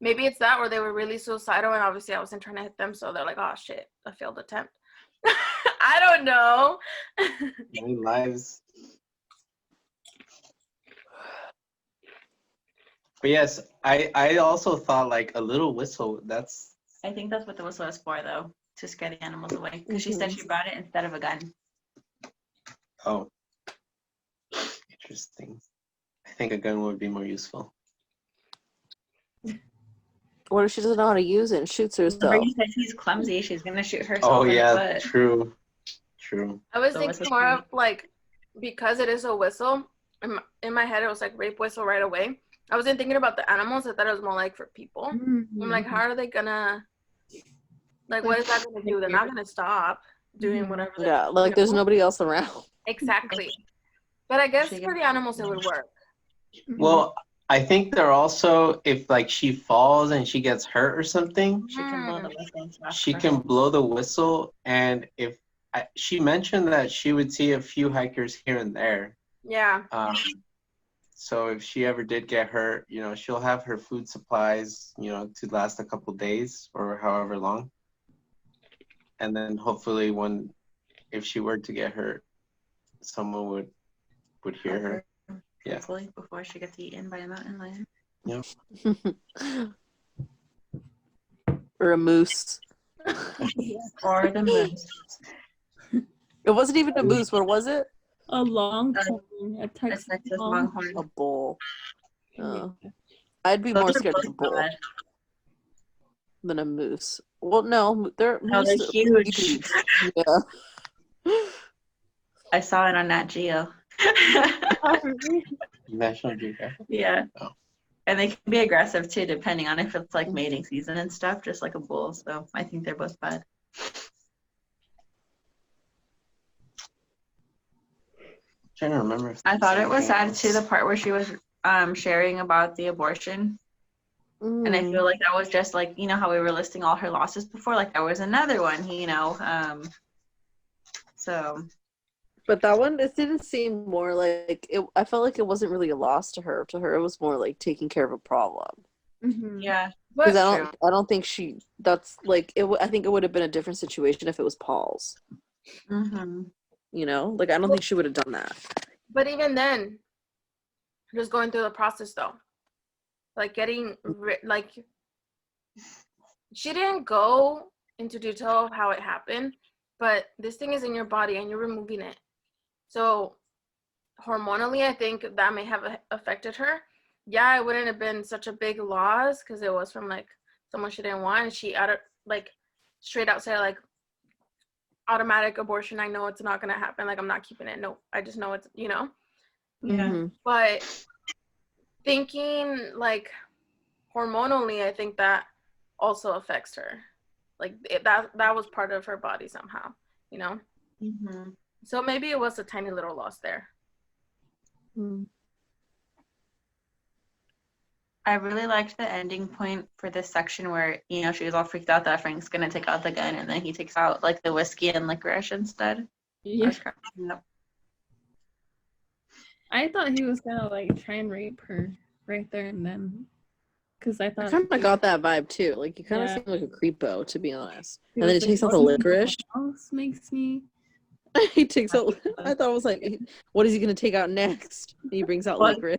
[SPEAKER 1] maybe it's that, or they were really suicidal and obviously I wasn't trying to hit them, so they're like, oh shit, a failed attempt. I don't know.
[SPEAKER 2] Many lives. But yes, I also thought like a little whistle.
[SPEAKER 5] I think that's what the whistle is for, though, to scare the animals away. Because she said she brought it instead of a gun.
[SPEAKER 2] Oh, interesting. I think a gun would be more useful.
[SPEAKER 3] What if she doesn't know how to use it and shoots herself?
[SPEAKER 5] Remember you said she's clumsy. She's gonna shoot herself.
[SPEAKER 2] Oh
[SPEAKER 5] in the
[SPEAKER 2] yeah,
[SPEAKER 5] foot.
[SPEAKER 2] true.
[SPEAKER 1] I was
[SPEAKER 5] So
[SPEAKER 1] thinking
[SPEAKER 5] whistle's
[SPEAKER 1] more
[SPEAKER 5] fine.
[SPEAKER 1] of like, because it is a whistle, in my head it was like rape whistle right away. I wasn't thinking about the animals. I thought it was more like for people. I'm like, how are they gonna, like, what is that gonna do? They're not gonna stop doing whatever.
[SPEAKER 3] Yeah, like there's nobody else around.
[SPEAKER 1] Exactly. But I guess
[SPEAKER 5] She
[SPEAKER 1] for the
[SPEAKER 5] gets-
[SPEAKER 1] animals it would work.
[SPEAKER 2] Well, I think they're also, if like she falls and she gets hurt or something,
[SPEAKER 5] She can blow the whistle and stuff.
[SPEAKER 2] she can blow the whistle. And if she mentioned that she would see a few hikers here and there.
[SPEAKER 1] Yeah.
[SPEAKER 2] So if she ever did get hurt, you know, she'll have her food supplies, you know, to last a couple days or however long. And then hopefully if she were to get hurt, someone would hear her. Yeah.
[SPEAKER 5] Hopefully, before she gets eaten by a mountain lion.
[SPEAKER 3] Or a moose.
[SPEAKER 5] Or the moose.
[SPEAKER 3] It wasn't even a moose. What was it?
[SPEAKER 4] A longhorn, a
[SPEAKER 5] A
[SPEAKER 4] Texas
[SPEAKER 5] Texas
[SPEAKER 4] longhorn.
[SPEAKER 5] longhorn.
[SPEAKER 3] A bull. Oh. I'd be
[SPEAKER 5] Those
[SPEAKER 3] more
[SPEAKER 5] are
[SPEAKER 3] scared of a
[SPEAKER 5] both
[SPEAKER 3] bull
[SPEAKER 5] bad.
[SPEAKER 3] than a moose. Well, no, they're
[SPEAKER 5] No, they're
[SPEAKER 3] moose-
[SPEAKER 5] huge.
[SPEAKER 3] Yeah.
[SPEAKER 5] I saw it on Nat Geo.
[SPEAKER 2] National Geographic.
[SPEAKER 5] Yeah.
[SPEAKER 2] Oh.
[SPEAKER 5] And they can be aggressive too, depending on if it's like mating season and stuff, just like a bull. So I think they're both bad.
[SPEAKER 2] Trying to remember. If
[SPEAKER 5] I thought it was sad
[SPEAKER 2] else.
[SPEAKER 5] too, the part where she was sharing about the abortion. And I feel like that was just like, you know, how we were listing all her losses before, like there was another one, you know. So
[SPEAKER 3] But that one, it didn't seem more like it. I felt like it wasn't really a loss to her. To her, it was more like taking care of a problem.
[SPEAKER 5] yeah.
[SPEAKER 3] Because I don't think she. That's like it. I think it would have been a different situation if it was Paul's.
[SPEAKER 5] Mm-hmm.
[SPEAKER 3] You know, like I don't think she would have done that.
[SPEAKER 1] But even then, just going through the process though, like getting like, she didn't go into detail of how it happened, but this thing is in your body and you're removing it. So hormonally, I think that may have affected her. Yeah, it wouldn't have been such a big loss because it was from like someone she didn't want, and she straight out said like, automatic abortion, I know it's not gonna happen, like I'm not keeping it, no, I just know it's, you know.
[SPEAKER 5] Yeah.
[SPEAKER 1] But thinking like hormonally, I think that also affects her, like that was part of her body somehow, you know.
[SPEAKER 5] Mm-hmm.
[SPEAKER 1] So maybe it was a tiny little loss there.
[SPEAKER 5] I really liked the ending point for this section where, you know, she was all freaked out that Frank's gonna take out the gun, and then he takes out like the whiskey and licorice instead.
[SPEAKER 4] Yeah.
[SPEAKER 5] I was cracking up.
[SPEAKER 4] I thought he was gonna like try and rape her right there and then. because I
[SPEAKER 3] I
[SPEAKER 4] thought
[SPEAKER 3] kind of got that vibe too. Like you kind of
[SPEAKER 4] Yeah.
[SPEAKER 3] seem like a creepo, to be honest.
[SPEAKER 4] he
[SPEAKER 3] And then
[SPEAKER 4] was
[SPEAKER 3] he takes out the
[SPEAKER 4] "What
[SPEAKER 3] licorice.
[SPEAKER 4] else makes me."
[SPEAKER 3] He takes out. I thought it was like, what is he gonna take out next? He brings out
[SPEAKER 5] What?
[SPEAKER 3] licorice.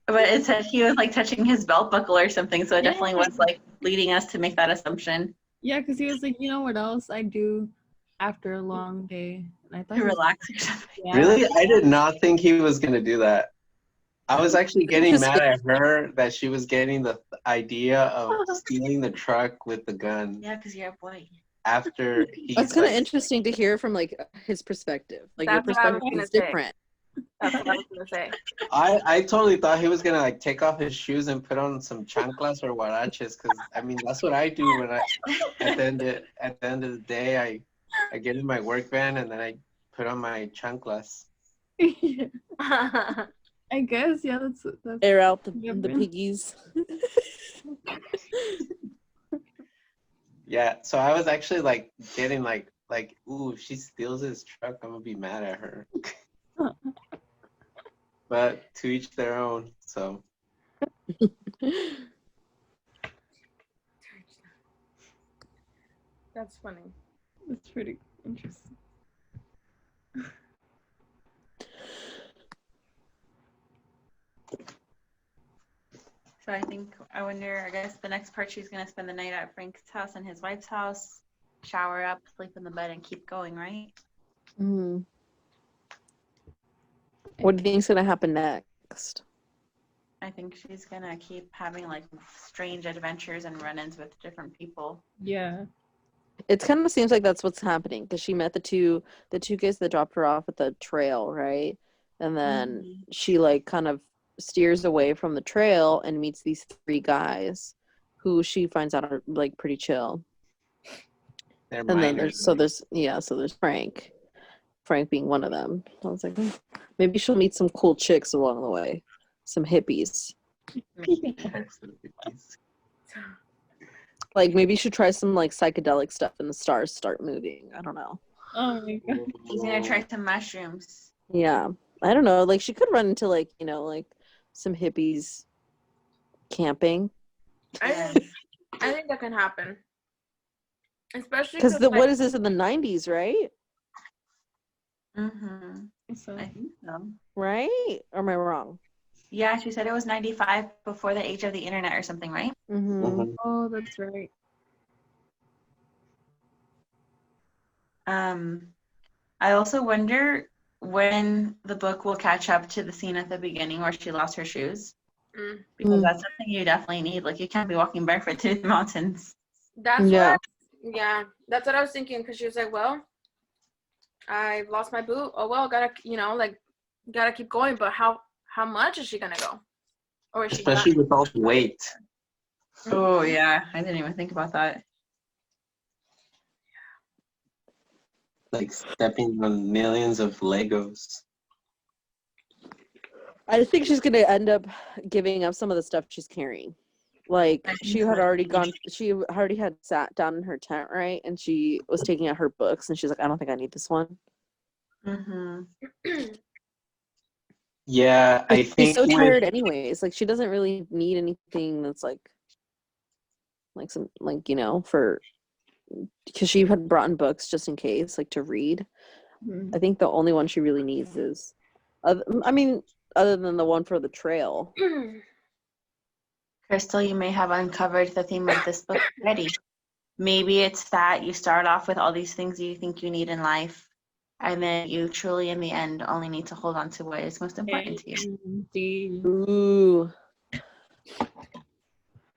[SPEAKER 5] But it said he was like touching his belt buckle or something, so it definitely
[SPEAKER 4] Yeah.
[SPEAKER 5] was like leading us to make that assumption.
[SPEAKER 4] Yeah, because he was like, you know what else I do after a long day, and I thought
[SPEAKER 5] To
[SPEAKER 4] he was,
[SPEAKER 5] relax or something.
[SPEAKER 4] yeah.
[SPEAKER 2] Really? I did not think he was gonna do that. I was actually getting
[SPEAKER 3] Just-
[SPEAKER 2] mad at her that she was getting the idea of stealing the truck with the gun
[SPEAKER 5] Yeah, because you're a boy.
[SPEAKER 2] after
[SPEAKER 3] That's
[SPEAKER 2] he's
[SPEAKER 3] kind of
[SPEAKER 2] like,
[SPEAKER 3] interesting to hear from like his perspective. Like your
[SPEAKER 1] That's what I was
[SPEAKER 3] perspective
[SPEAKER 1] gonna
[SPEAKER 3] is
[SPEAKER 1] say.
[SPEAKER 3] different.
[SPEAKER 1] That's what I was gonna say.
[SPEAKER 2] I totally thought he was gonna like take off his shoes and put on some chanclas or huaraches, because I mean that's what I do when I at the end of the day I get in my work van and then I put on my chanclas.
[SPEAKER 4] Yeah, I guess, yeah, that's
[SPEAKER 3] Air out the
[SPEAKER 4] Different.
[SPEAKER 3] piggies.
[SPEAKER 2] Yeah, so I was actually like getting like ooh, if she steals his truck, I'm gonna be mad at her. But to each their own. So
[SPEAKER 1] That's funny.
[SPEAKER 4] that's pretty interesting.
[SPEAKER 5] So I wonder, I guess the next part she's going to spend the night at Frank's house and his wife's house, shower up, sleep in the bed, and keep going, right?
[SPEAKER 3] Mm. What do you think's gonna happen next?
[SPEAKER 5] I think she's going to keep having like strange adventures and run-ins with different people.
[SPEAKER 4] Yeah,
[SPEAKER 3] It kind of seems like that's what's happening because she met the two guys that dropped her off at the trail, right? And then she like kind of steers away from the trail and meets these three guys who she finds out are like pretty chill.
[SPEAKER 2] they're
[SPEAKER 3] And then
[SPEAKER 2] minors.
[SPEAKER 3] there's Frank being one of them. I was like, maybe she'll meet some cool chicks along the way, some hippies. Like maybe you should try some like psychedelic stuff and the stars start moving. I don't know.
[SPEAKER 4] oh my god.
[SPEAKER 5] She's going to try some mushrooms.
[SPEAKER 3] Yeah. I don't know. Like she could run into like, like some hippies camping.
[SPEAKER 1] I think that can happen. Especially
[SPEAKER 3] Because
[SPEAKER 1] like,
[SPEAKER 3] what is this in the 90s, right?
[SPEAKER 5] Mm-hmm.
[SPEAKER 4] So,
[SPEAKER 5] I think so.
[SPEAKER 3] Right? Or am I wrong?
[SPEAKER 5] Yeah, she said it was 95 before the age of the internet or something, right?
[SPEAKER 3] Mm-hmm.
[SPEAKER 2] Mhm.
[SPEAKER 4] oh, that's right.
[SPEAKER 5] I also wonder when the book will catch up to the scene at the beginning where she lost her shoes.
[SPEAKER 1] Mm.
[SPEAKER 5] Because that's something you definitely need. Like, you can't be walking barefoot through the mountains.
[SPEAKER 1] That's
[SPEAKER 3] Yeah.
[SPEAKER 1] that's what I was thinking, because she was like, well, I lost my boot. Oh well, gotta keep going. But how much is she gonna go? Or is she
[SPEAKER 2] Especially
[SPEAKER 1] done?
[SPEAKER 2] with all the weight.
[SPEAKER 5] Oh, yeah. I didn't even think about that.
[SPEAKER 2] Like stepping on millions of Legos.
[SPEAKER 3] I think she's gonna end up giving up some of the stuff she's carrying. Like
[SPEAKER 5] I think
[SPEAKER 3] she had
[SPEAKER 5] so.
[SPEAKER 3] already had sat down in her tent, right? And she was taking out her books and she's like, I don't think I need this one.
[SPEAKER 5] Mm-hmm.
[SPEAKER 2] Yeah, I
[SPEAKER 3] She's
[SPEAKER 2] think
[SPEAKER 3] so
[SPEAKER 2] with-
[SPEAKER 3] tired anyways. Like she doesn't really need anything that's like some like, for because she had brought in books just in case, like to read.
[SPEAKER 4] Mhm.
[SPEAKER 3] I think the only one she really needs is other than the one for the trail.
[SPEAKER 5] Crystal, you may have uncovered the theme of this book already. Maybe it's that you start off with all these things you think you need in life, and then you truly, in the end, only need to hold on to what is most important to you.
[SPEAKER 4] Indeed.
[SPEAKER 3] Ooh.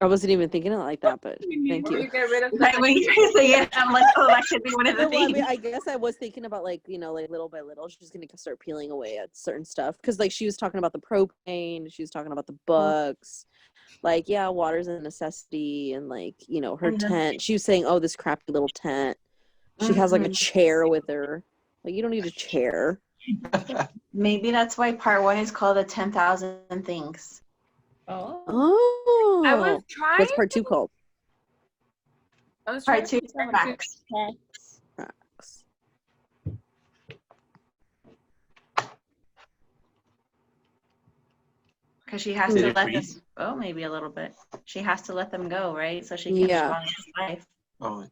[SPEAKER 3] I wasn't even thinking it like that, but thank
[SPEAKER 1] Or
[SPEAKER 3] you.
[SPEAKER 1] you get rid of
[SPEAKER 5] Like, when you say it, I'm like, oh, that could be one of the
[SPEAKER 3] No, well, I
[SPEAKER 5] themes.
[SPEAKER 3] mean, I guess I was thinking about like little by little, she's gonna start peeling away at certain stuff because like she was talking about the propane, she was talking about the books, like yeah, water's a necessity, and like her
[SPEAKER 5] And the-
[SPEAKER 3] tent. She was saying, oh, this crappy little tent. She has like a chair with her. Like you don't need a chair.
[SPEAKER 5] Maybe that's why part 1 is called the 10,000 Things.
[SPEAKER 4] Oh.
[SPEAKER 3] Oh,
[SPEAKER 1] I was trying.
[SPEAKER 3] what's part 2 called?
[SPEAKER 1] I was
[SPEAKER 5] Part
[SPEAKER 1] trying
[SPEAKER 5] 2 is Facts.
[SPEAKER 3] Facts.
[SPEAKER 5] Because she has
[SPEAKER 2] Did
[SPEAKER 5] to
[SPEAKER 2] it
[SPEAKER 5] let them
[SPEAKER 2] freeze?
[SPEAKER 5] go, maybe a little bit. She has to let them go, right? So she can
[SPEAKER 3] Yeah.
[SPEAKER 5] move on with life.
[SPEAKER 2] Oh,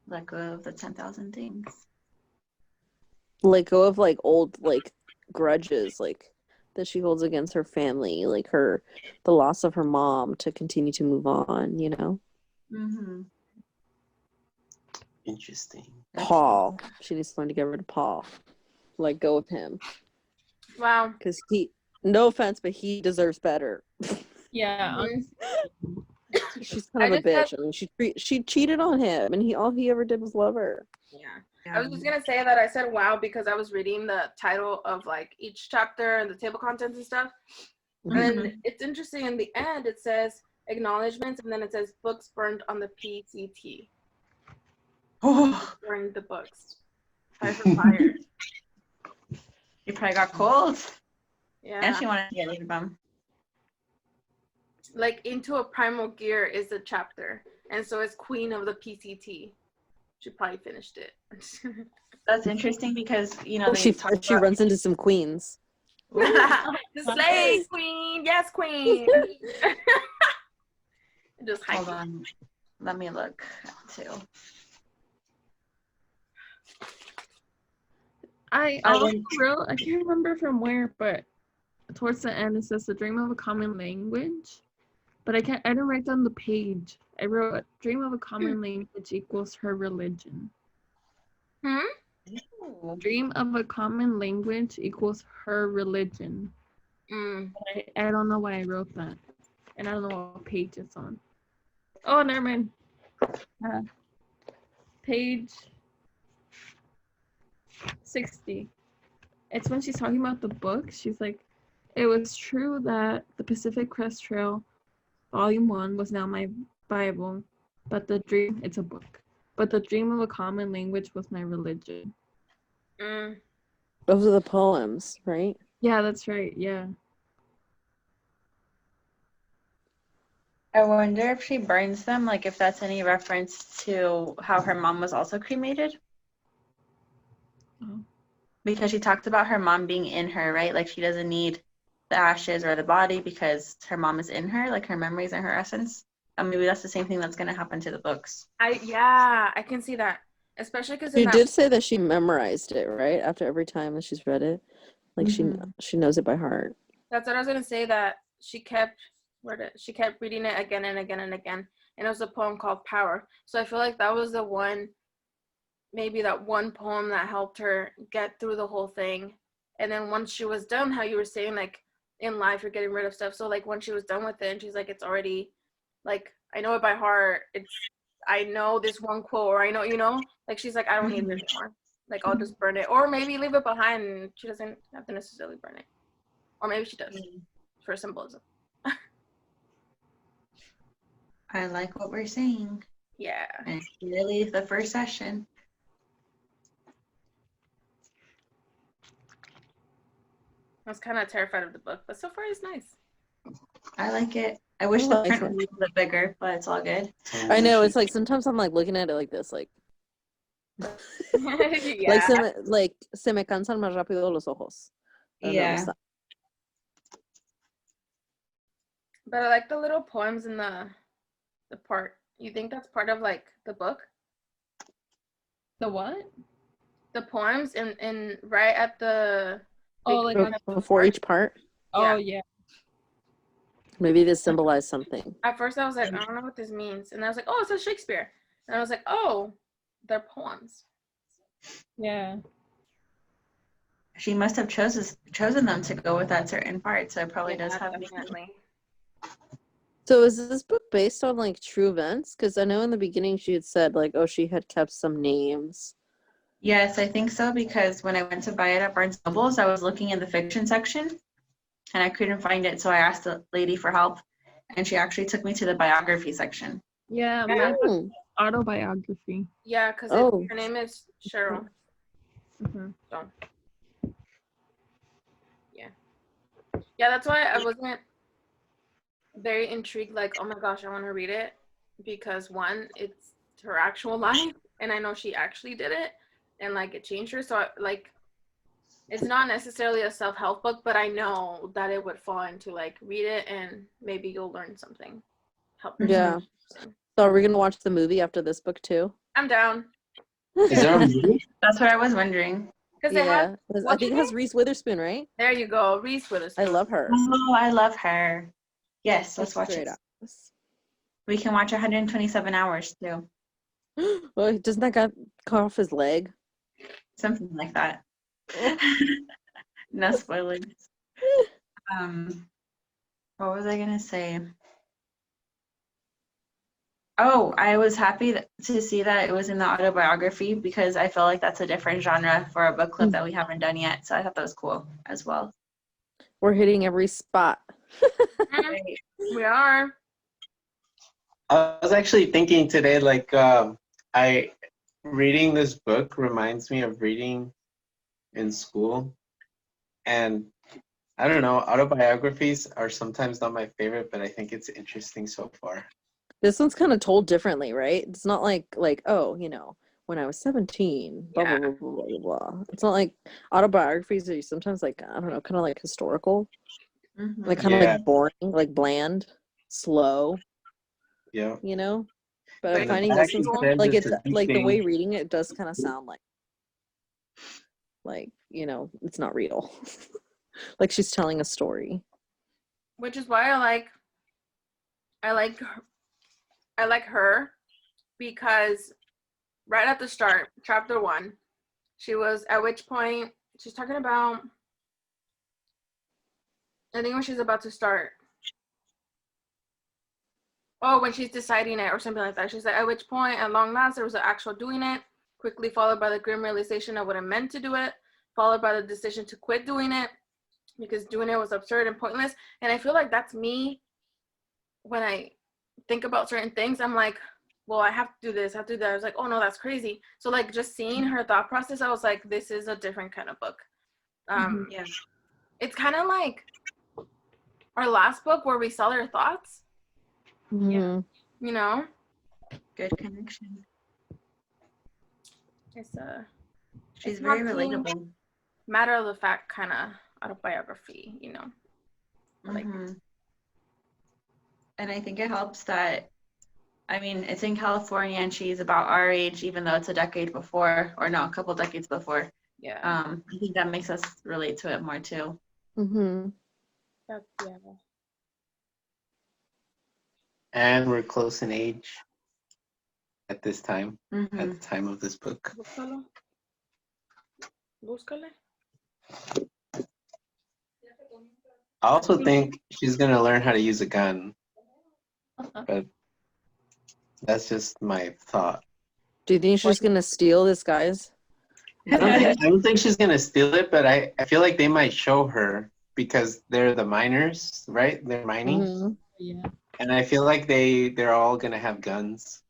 [SPEAKER 5] Let go of the 10,000 things.
[SPEAKER 3] Let go of like old like grudges like that she holds against her family, like the loss of her mom to continue to move on, you know?
[SPEAKER 5] Mm-hmm.
[SPEAKER 2] interesting.
[SPEAKER 3] Paul. She needs to learn to get rid of Paul. Let go of him.
[SPEAKER 1] Wow.
[SPEAKER 3] Because no offense, but he deserves better.
[SPEAKER 4] Yeah.
[SPEAKER 1] Mhm.
[SPEAKER 3] She's kind
[SPEAKER 1] I
[SPEAKER 3] of a
[SPEAKER 1] just said,
[SPEAKER 3] bitch. I mean, she cheated on him, and all he ever did was love her.
[SPEAKER 1] yeah. I was just gonna say that I said wow because I was reading the title of like each chapter and the table contents and stuff.
[SPEAKER 3] Mhm.
[SPEAKER 1] And it's interesting in the end it says acknowledgments and then it says books burned on the PCT.
[SPEAKER 5] Oh,
[SPEAKER 1] Burned the books. Fire for fire.
[SPEAKER 5] she probably got cold.
[SPEAKER 1] Yeah.
[SPEAKER 5] And she wanted to get rid of them.
[SPEAKER 1] Like Into a Primal Gear is the chapter. And so it's Queen of the PCT. She probably finished it.
[SPEAKER 5] That's interesting because, you know, they
[SPEAKER 3] She
[SPEAKER 5] talk
[SPEAKER 3] she
[SPEAKER 5] about
[SPEAKER 3] runs into some queens.
[SPEAKER 1] The slay queen. Yes, queen. Just
[SPEAKER 5] hold
[SPEAKER 1] hiking.
[SPEAKER 5] on. Let me look too.
[SPEAKER 4] I also wrote, I can't remember from where, but towards the end it says the dream of a common language. But I didn't write down the page. I wrote dream of a common language equals her religion. Dream of a common language equals her religion. I don't know why I wrote that. And I don't know what page it's on. Oh, never mind. Page 60. It's when she's talking about the book. She's like, it was true that the Pacific Crest Trail, Volume 1, was now my Bible, but the dream, it's a book, but the dream of a common language was my religion.
[SPEAKER 3] Those are the poems, right?
[SPEAKER 4] Yeah, that's right. Yeah.
[SPEAKER 5] I wonder if she burns them, like if that's any reference to how her mom was also cremated.
[SPEAKER 4] Oh.
[SPEAKER 5] Because she talked about her mom being in her, right? Like she doesn't need the ashes or the body because her mom is in her, like her memories and her essence. And maybe that's the same thing that's going to happen to the books.
[SPEAKER 1] I can see that. Especially because
[SPEAKER 3] She did say that she memorized it, right? After every time that she's read it. Like she knows it by heart.
[SPEAKER 1] That's what I was gonna say, that she kept reading it again and again and again. And it was a poem called Power. So I feel like that was the one, maybe that one poem that helped her get through the whole thing. And then once she was done, how you were saying, like in life you're getting rid of stuff. So like when she was done with it and she's like, it's already like I know it by heart. I know this one quote, or I know, like she's like, I don't need it anymore. Like I'll just burn it. Or maybe leave it behind and she doesn't have to necessarily burn it. Or maybe she does for symbolism.
[SPEAKER 5] I like what we're saying.
[SPEAKER 1] Yeah.
[SPEAKER 5] And it's really the first session.
[SPEAKER 1] I was kind of terrified of the book, but so far it's nice.
[SPEAKER 5] I like it. I wish the print was a little bit bigger, but it's all good.
[SPEAKER 3] I know, it's like sometimes I'm like looking at it like this, like
[SPEAKER 1] Yeah.
[SPEAKER 3] like se me cansan más rápido los ojos.
[SPEAKER 5] Yeah.
[SPEAKER 1] But I like the little poems in the part. You think that's part of like the book?
[SPEAKER 4] The what?
[SPEAKER 1] The poems in right at the
[SPEAKER 4] like
[SPEAKER 3] before each part?
[SPEAKER 4] Oh yeah.
[SPEAKER 3] Maybe this symbolized something.
[SPEAKER 1] At first I was like, I don't know what this means. And I was like, oh, it says Shakespeare. And I was like, oh, they're poems.
[SPEAKER 4] Yeah.
[SPEAKER 5] She must have chosen them to go with that certain part, so it probably does have
[SPEAKER 1] definitely.
[SPEAKER 3] So is this book based on like true events? Because I know in the beginning she had said like, oh, she had kept some names.
[SPEAKER 5] Yes, I think so, because when I went to buy it at Barnes & Nobles, I was looking in the fiction section and I couldn't find it, so I asked the lady for help and she actually took me to the biography section.
[SPEAKER 4] Yeah, my book, autobiography.
[SPEAKER 1] Yeah, because her name is Cheryl. So yeah, that's why I wasn't very intrigued, like, oh my gosh, I want to read it, because one, it's her actual life and I know she actually did it and like it changed her, so It's not necessarily a self-help book, but I know that it would fall into like read it and maybe you'll learn something. Help
[SPEAKER 3] Yeah.
[SPEAKER 1] yourself.
[SPEAKER 3] So are we gonna watch the movie after this book too?
[SPEAKER 1] I'm down.
[SPEAKER 2] Is there a movie?
[SPEAKER 5] That's what I was wondering.
[SPEAKER 1] Because they have,
[SPEAKER 3] Yeah. 'Cause I
[SPEAKER 1] what's
[SPEAKER 3] think
[SPEAKER 1] her
[SPEAKER 3] it has
[SPEAKER 1] name?
[SPEAKER 3] Reese Witherspoon, right?
[SPEAKER 1] There you go, Reese
[SPEAKER 3] I
[SPEAKER 1] Witherspoon.
[SPEAKER 3] love her.
[SPEAKER 5] Oh, I love her. Yes, let's
[SPEAKER 3] She's
[SPEAKER 5] watch
[SPEAKER 3] great
[SPEAKER 5] it.
[SPEAKER 3] actress.
[SPEAKER 5] We can watch 127 hours too.
[SPEAKER 3] Well, doesn't that guy cut off his leg?
[SPEAKER 5] Something like that. No spoilers. What was I gonna say? Oh, I was happy to see that it was in the autobiography because I feel like that's a different genre for a book club that we haven't done yet. So I thought that was cool as well.
[SPEAKER 3] We're hitting every spot.
[SPEAKER 5] Right.
[SPEAKER 1] We are.
[SPEAKER 2] I was actually thinking today, like, I reading this book reminds me of reading in school, and I don't know, autobiographies are sometimes not my favorite, but I think it's interesting so far.
[SPEAKER 3] This one's kind of told differently, right? It's not like oh, when I was 17, blah blah
[SPEAKER 1] Yeah.
[SPEAKER 3] blah blah blah blah. It's not like autobiographies are sometimes like, I don't know, kind of like historical,
[SPEAKER 5] Mhm.
[SPEAKER 3] like kind of
[SPEAKER 2] Yeah.
[SPEAKER 3] like boring, like bland, slow,
[SPEAKER 2] Yeah.
[SPEAKER 3] But I'm
[SPEAKER 1] Like,
[SPEAKER 2] And the
[SPEAKER 3] finding
[SPEAKER 2] back
[SPEAKER 3] this
[SPEAKER 2] it
[SPEAKER 3] one's
[SPEAKER 2] says
[SPEAKER 3] like,
[SPEAKER 2] it's
[SPEAKER 3] it's
[SPEAKER 2] a
[SPEAKER 3] like the way
[SPEAKER 2] teaching.
[SPEAKER 3] reading it does kind of sound like it's not real. Like she's telling a story.
[SPEAKER 1] which is why I like her because right at the start, chapter 1, she was at which point she's talking about, I think when she's about to start. Oh, when she's deciding it or something like that. She said, at which point, at long last, there was an actual doing it, quickly followed by the grim realization of what it meant to do it, followed by the decision to quit doing it because doing it was absurd and pointless. And I feel like that's me when I think about certain things. I'm like, well, I have to do this, I have to do that. I was like, oh no, that's crazy. So like just seeing her thought process, I was like, this is a different kind of book.
[SPEAKER 5] Yeah.
[SPEAKER 1] It's kind of like our last book where we saw their thoughts,
[SPEAKER 3] Mhm.
[SPEAKER 1] you know?
[SPEAKER 5] Good connection.
[SPEAKER 1] It's
[SPEAKER 5] She's
[SPEAKER 1] it's
[SPEAKER 5] very
[SPEAKER 1] not being
[SPEAKER 5] relatable.
[SPEAKER 1] matter of the fact kind of autobiography, you know? Like,
[SPEAKER 5] Mhm. And I think it helps that, I mean, it's in California and she's about our age, even though it's a decade before, or no, a couple decades before.
[SPEAKER 1] yeah.
[SPEAKER 5] I think that makes us relate to it more too.
[SPEAKER 3] Mhm.
[SPEAKER 1] That's, yeah.
[SPEAKER 2] And we're close in age at this time, at
[SPEAKER 5] Mhm.
[SPEAKER 2] the time of this book.
[SPEAKER 1] Búscalo. Búscale.
[SPEAKER 2] I also think she's gonna learn how to use a gun, but that's just my thought.
[SPEAKER 3] Do you think she's gonna steal this guy's?
[SPEAKER 2] I don't think she's gonna steal it, but I feel like they might show her because they're the miners, right? They're mining.
[SPEAKER 3] Mhm.
[SPEAKER 4] Yeah.
[SPEAKER 2] And I feel like they're all gonna have guns,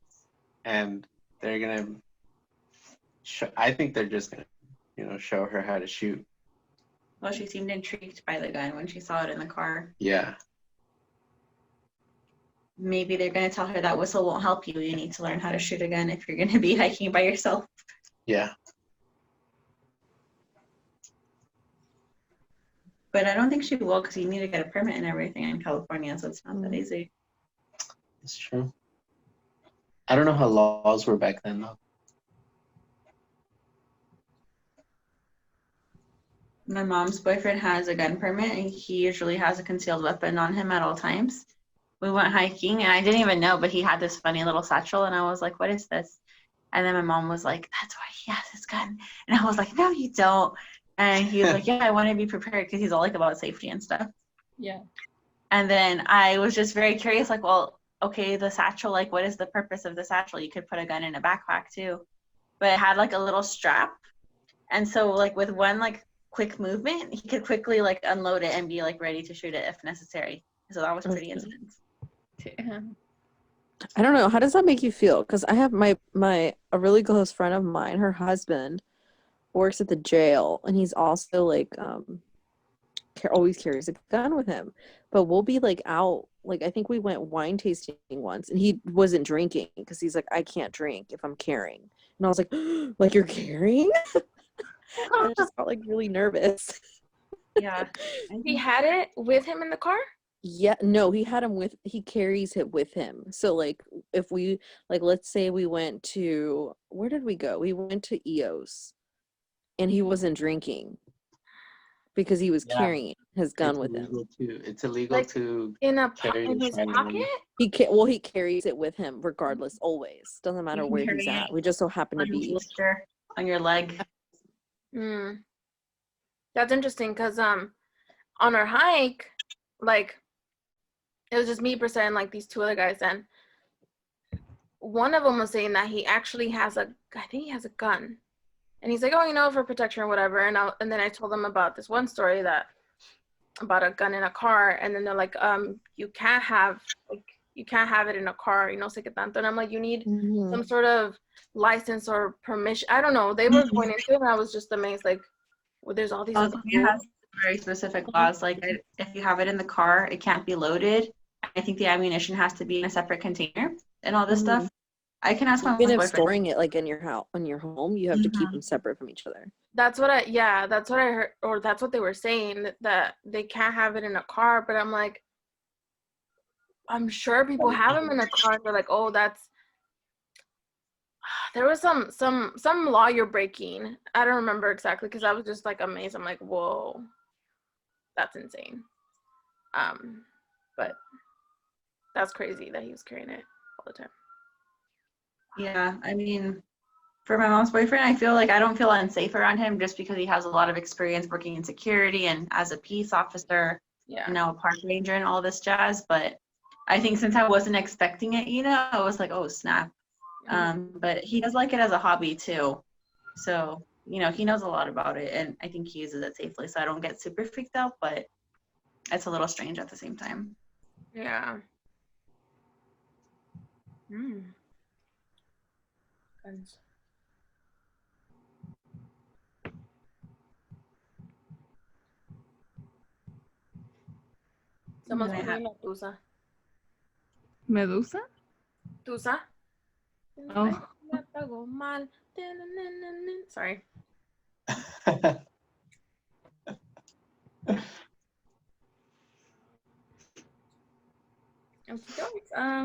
[SPEAKER 2] and they're gonna. I think they're just gonna, show her how to shoot.
[SPEAKER 5] Well, she seemed intrigued by the gun when she saw it in the car.
[SPEAKER 2] Yeah.
[SPEAKER 5] Maybe they're going to tell her that whistle won't help you. You need to learn how to shoot a gun if you're going to be hiking by yourself.
[SPEAKER 2] Yeah.
[SPEAKER 5] But I don't think she will because you need to get a permit and everything in California, so it's not that easy.
[SPEAKER 2] It's true. I don't know how laws were back then though.
[SPEAKER 5] My mom's boyfriend has a gun permit and he usually has a concealed weapon on him at all times. We went hiking and I didn't even know, but he had this funny little satchel and I was like, what is this? And then my mom was like, that's why he has his gun. And I was like, no, you don't. And he was like, yeah, I want to be prepared because he's all like about safety and stuff.
[SPEAKER 4] Yeah.
[SPEAKER 5] And then I was just very curious, like, well, okay, the satchel, like, what is the purpose of the satchel? You could put a gun in a backpack too. But it had like a little strap. And so like with one like quick movement, he could quickly like unload it and be like ready to shoot it if necessary. So that was pretty intense.
[SPEAKER 3] I don't know. How does that make you feel? Because I have a really close friend of mine, her husband works at the jail, and he's also like always carries a gun with him. But we'll be like out, like I think we went wine tasting once, and he wasn't drinking because he's like, I can't drink if I'm carrying. And I was like, like you're carrying? I just got like really nervous.
[SPEAKER 5] Yeah.
[SPEAKER 1] He had it with him in the car?
[SPEAKER 3] Yeah, no, he carries it with him. So like if we like let's say we went to where did we go? We went to EOS and he wasn't drinking because he was
[SPEAKER 2] Yeah.
[SPEAKER 3] carrying his gun
[SPEAKER 2] It's
[SPEAKER 3] with him.
[SPEAKER 2] illegal it's illegal
[SPEAKER 1] Like,
[SPEAKER 2] to
[SPEAKER 1] In
[SPEAKER 2] carry
[SPEAKER 1] in
[SPEAKER 2] a
[SPEAKER 1] his
[SPEAKER 2] firearm.
[SPEAKER 1] pocket?
[SPEAKER 3] He carries it with him regardless, always. Doesn't matter
[SPEAKER 5] You can
[SPEAKER 3] where
[SPEAKER 5] carry
[SPEAKER 3] he's
[SPEAKER 5] it
[SPEAKER 3] at. We just so happen to
[SPEAKER 5] on your
[SPEAKER 3] be.
[SPEAKER 5] holster, on your leg.
[SPEAKER 1] Mm. That's interesting because on our hike, like it was just me percent and like these two other guys, and one of them was saying that he actually has I think he has a gun, and he's like, oh, for protection or whatever. And then I told them about this one story about a gun in a car, and then they're like, you can't have it in a car, sé qué tanto. And I'm like, you need some sort of license or permission. I don't know. They were going into it, and I was just amazed. Like, well, there's all these other
[SPEAKER 5] California has very specific laws. Like if you have it in the car, it can't be loaded. I think the ammunition has to be in a separate container and all this stuff. I can ask my
[SPEAKER 3] Even if
[SPEAKER 5] boyfriend.
[SPEAKER 3] storing it like in your house, in your home, you have to keep them separate from each other.
[SPEAKER 1] That's what I heard, or that's what they were saying, that they can't have it in a car. But I'm like, I'm sure people have them in a car. They're like, oh, there was some law you're breaking. I don't remember exactly because I was just like amazed. I'm like, whoa, that's insane. But that's crazy that he was carrying it all the time.
[SPEAKER 5] Yeah, I mean, for my mom's boyfriend, I feel like I don't feel unsafe around him just because he has a lot of experience working in security and as a peace officer,
[SPEAKER 1] Yeah.
[SPEAKER 5] a park ranger and all this jazz. But I think since I wasn't expecting it, I was like, oh, snap. But he does like it as a hobby too. So, he knows a lot about it, and I think he uses it safely, so I don't get super freaked out, but it's a little strange at the same time.
[SPEAKER 1] Yeah. Guns. Estamos
[SPEAKER 5] Yeah.
[SPEAKER 1] poniendo Tusa.
[SPEAKER 4] Medusa?
[SPEAKER 1] Tusa.
[SPEAKER 4] Oh.
[SPEAKER 1] Sorry.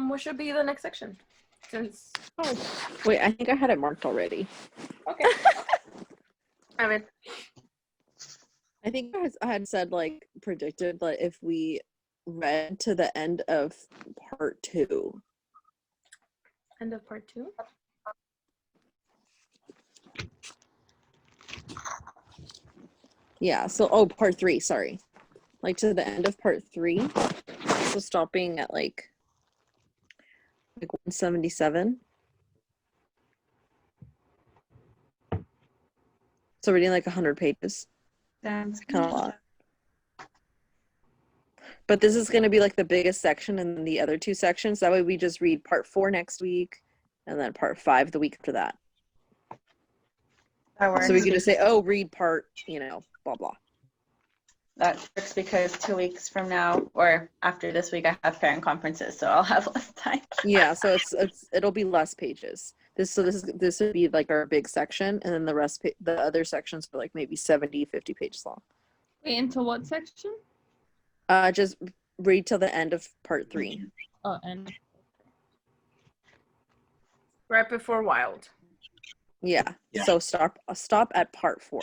[SPEAKER 1] What should be the next section?
[SPEAKER 3] Wait, I think I had it marked already.
[SPEAKER 1] Okay. I mean,
[SPEAKER 3] I think I had said like predicted that if we read to the end of part 2.
[SPEAKER 1] End of part 2.
[SPEAKER 3] Yeah. So part 3. Sorry, like to the end of part 3. So stopping at like 177. So reading like 100 pages.
[SPEAKER 5] That's
[SPEAKER 3] Kind of a lot. But this is going to be like the biggest section, and then the other 2 sections. That way we just read part 4 next week, and then part 5 the week after that.
[SPEAKER 5] That works.
[SPEAKER 3] So we can just say, oh, read part, blah, blah.
[SPEAKER 5] That works because 2 weeks from now, or after this week, I have parent conferences, so I'll have less time.
[SPEAKER 3] Yeah, so it'll be less pages. This would be like our big section, and then the other sections are like maybe 70, 50 pages long.
[SPEAKER 4] Wait, into what section?
[SPEAKER 3] Just read till the end of part 3.
[SPEAKER 4] Oh, and
[SPEAKER 1] right before Wild.
[SPEAKER 3] Yeah. So stop at part 4.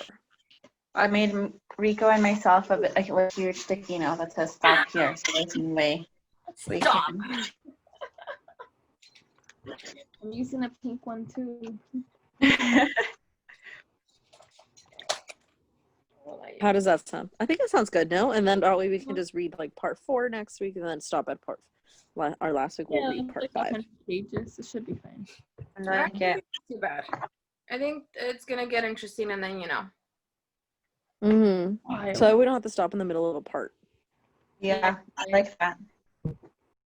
[SPEAKER 5] I made Rico and myself a bit like a huge sticky note that says stop here, so there's no way we
[SPEAKER 1] Stop.
[SPEAKER 5] can.
[SPEAKER 4] I'm using a pink one too.
[SPEAKER 3] How does that sound? I think it sounds good, no? And then that way we can just read like part 4 next week, and then stop at our last week we'll read part 5.
[SPEAKER 4] 100 pages. It should be fine.
[SPEAKER 5] And then get
[SPEAKER 1] Too bad. I think it's gonna get interesting, and then
[SPEAKER 3] So we don't have to stop in the middle of a part.
[SPEAKER 5] I like that.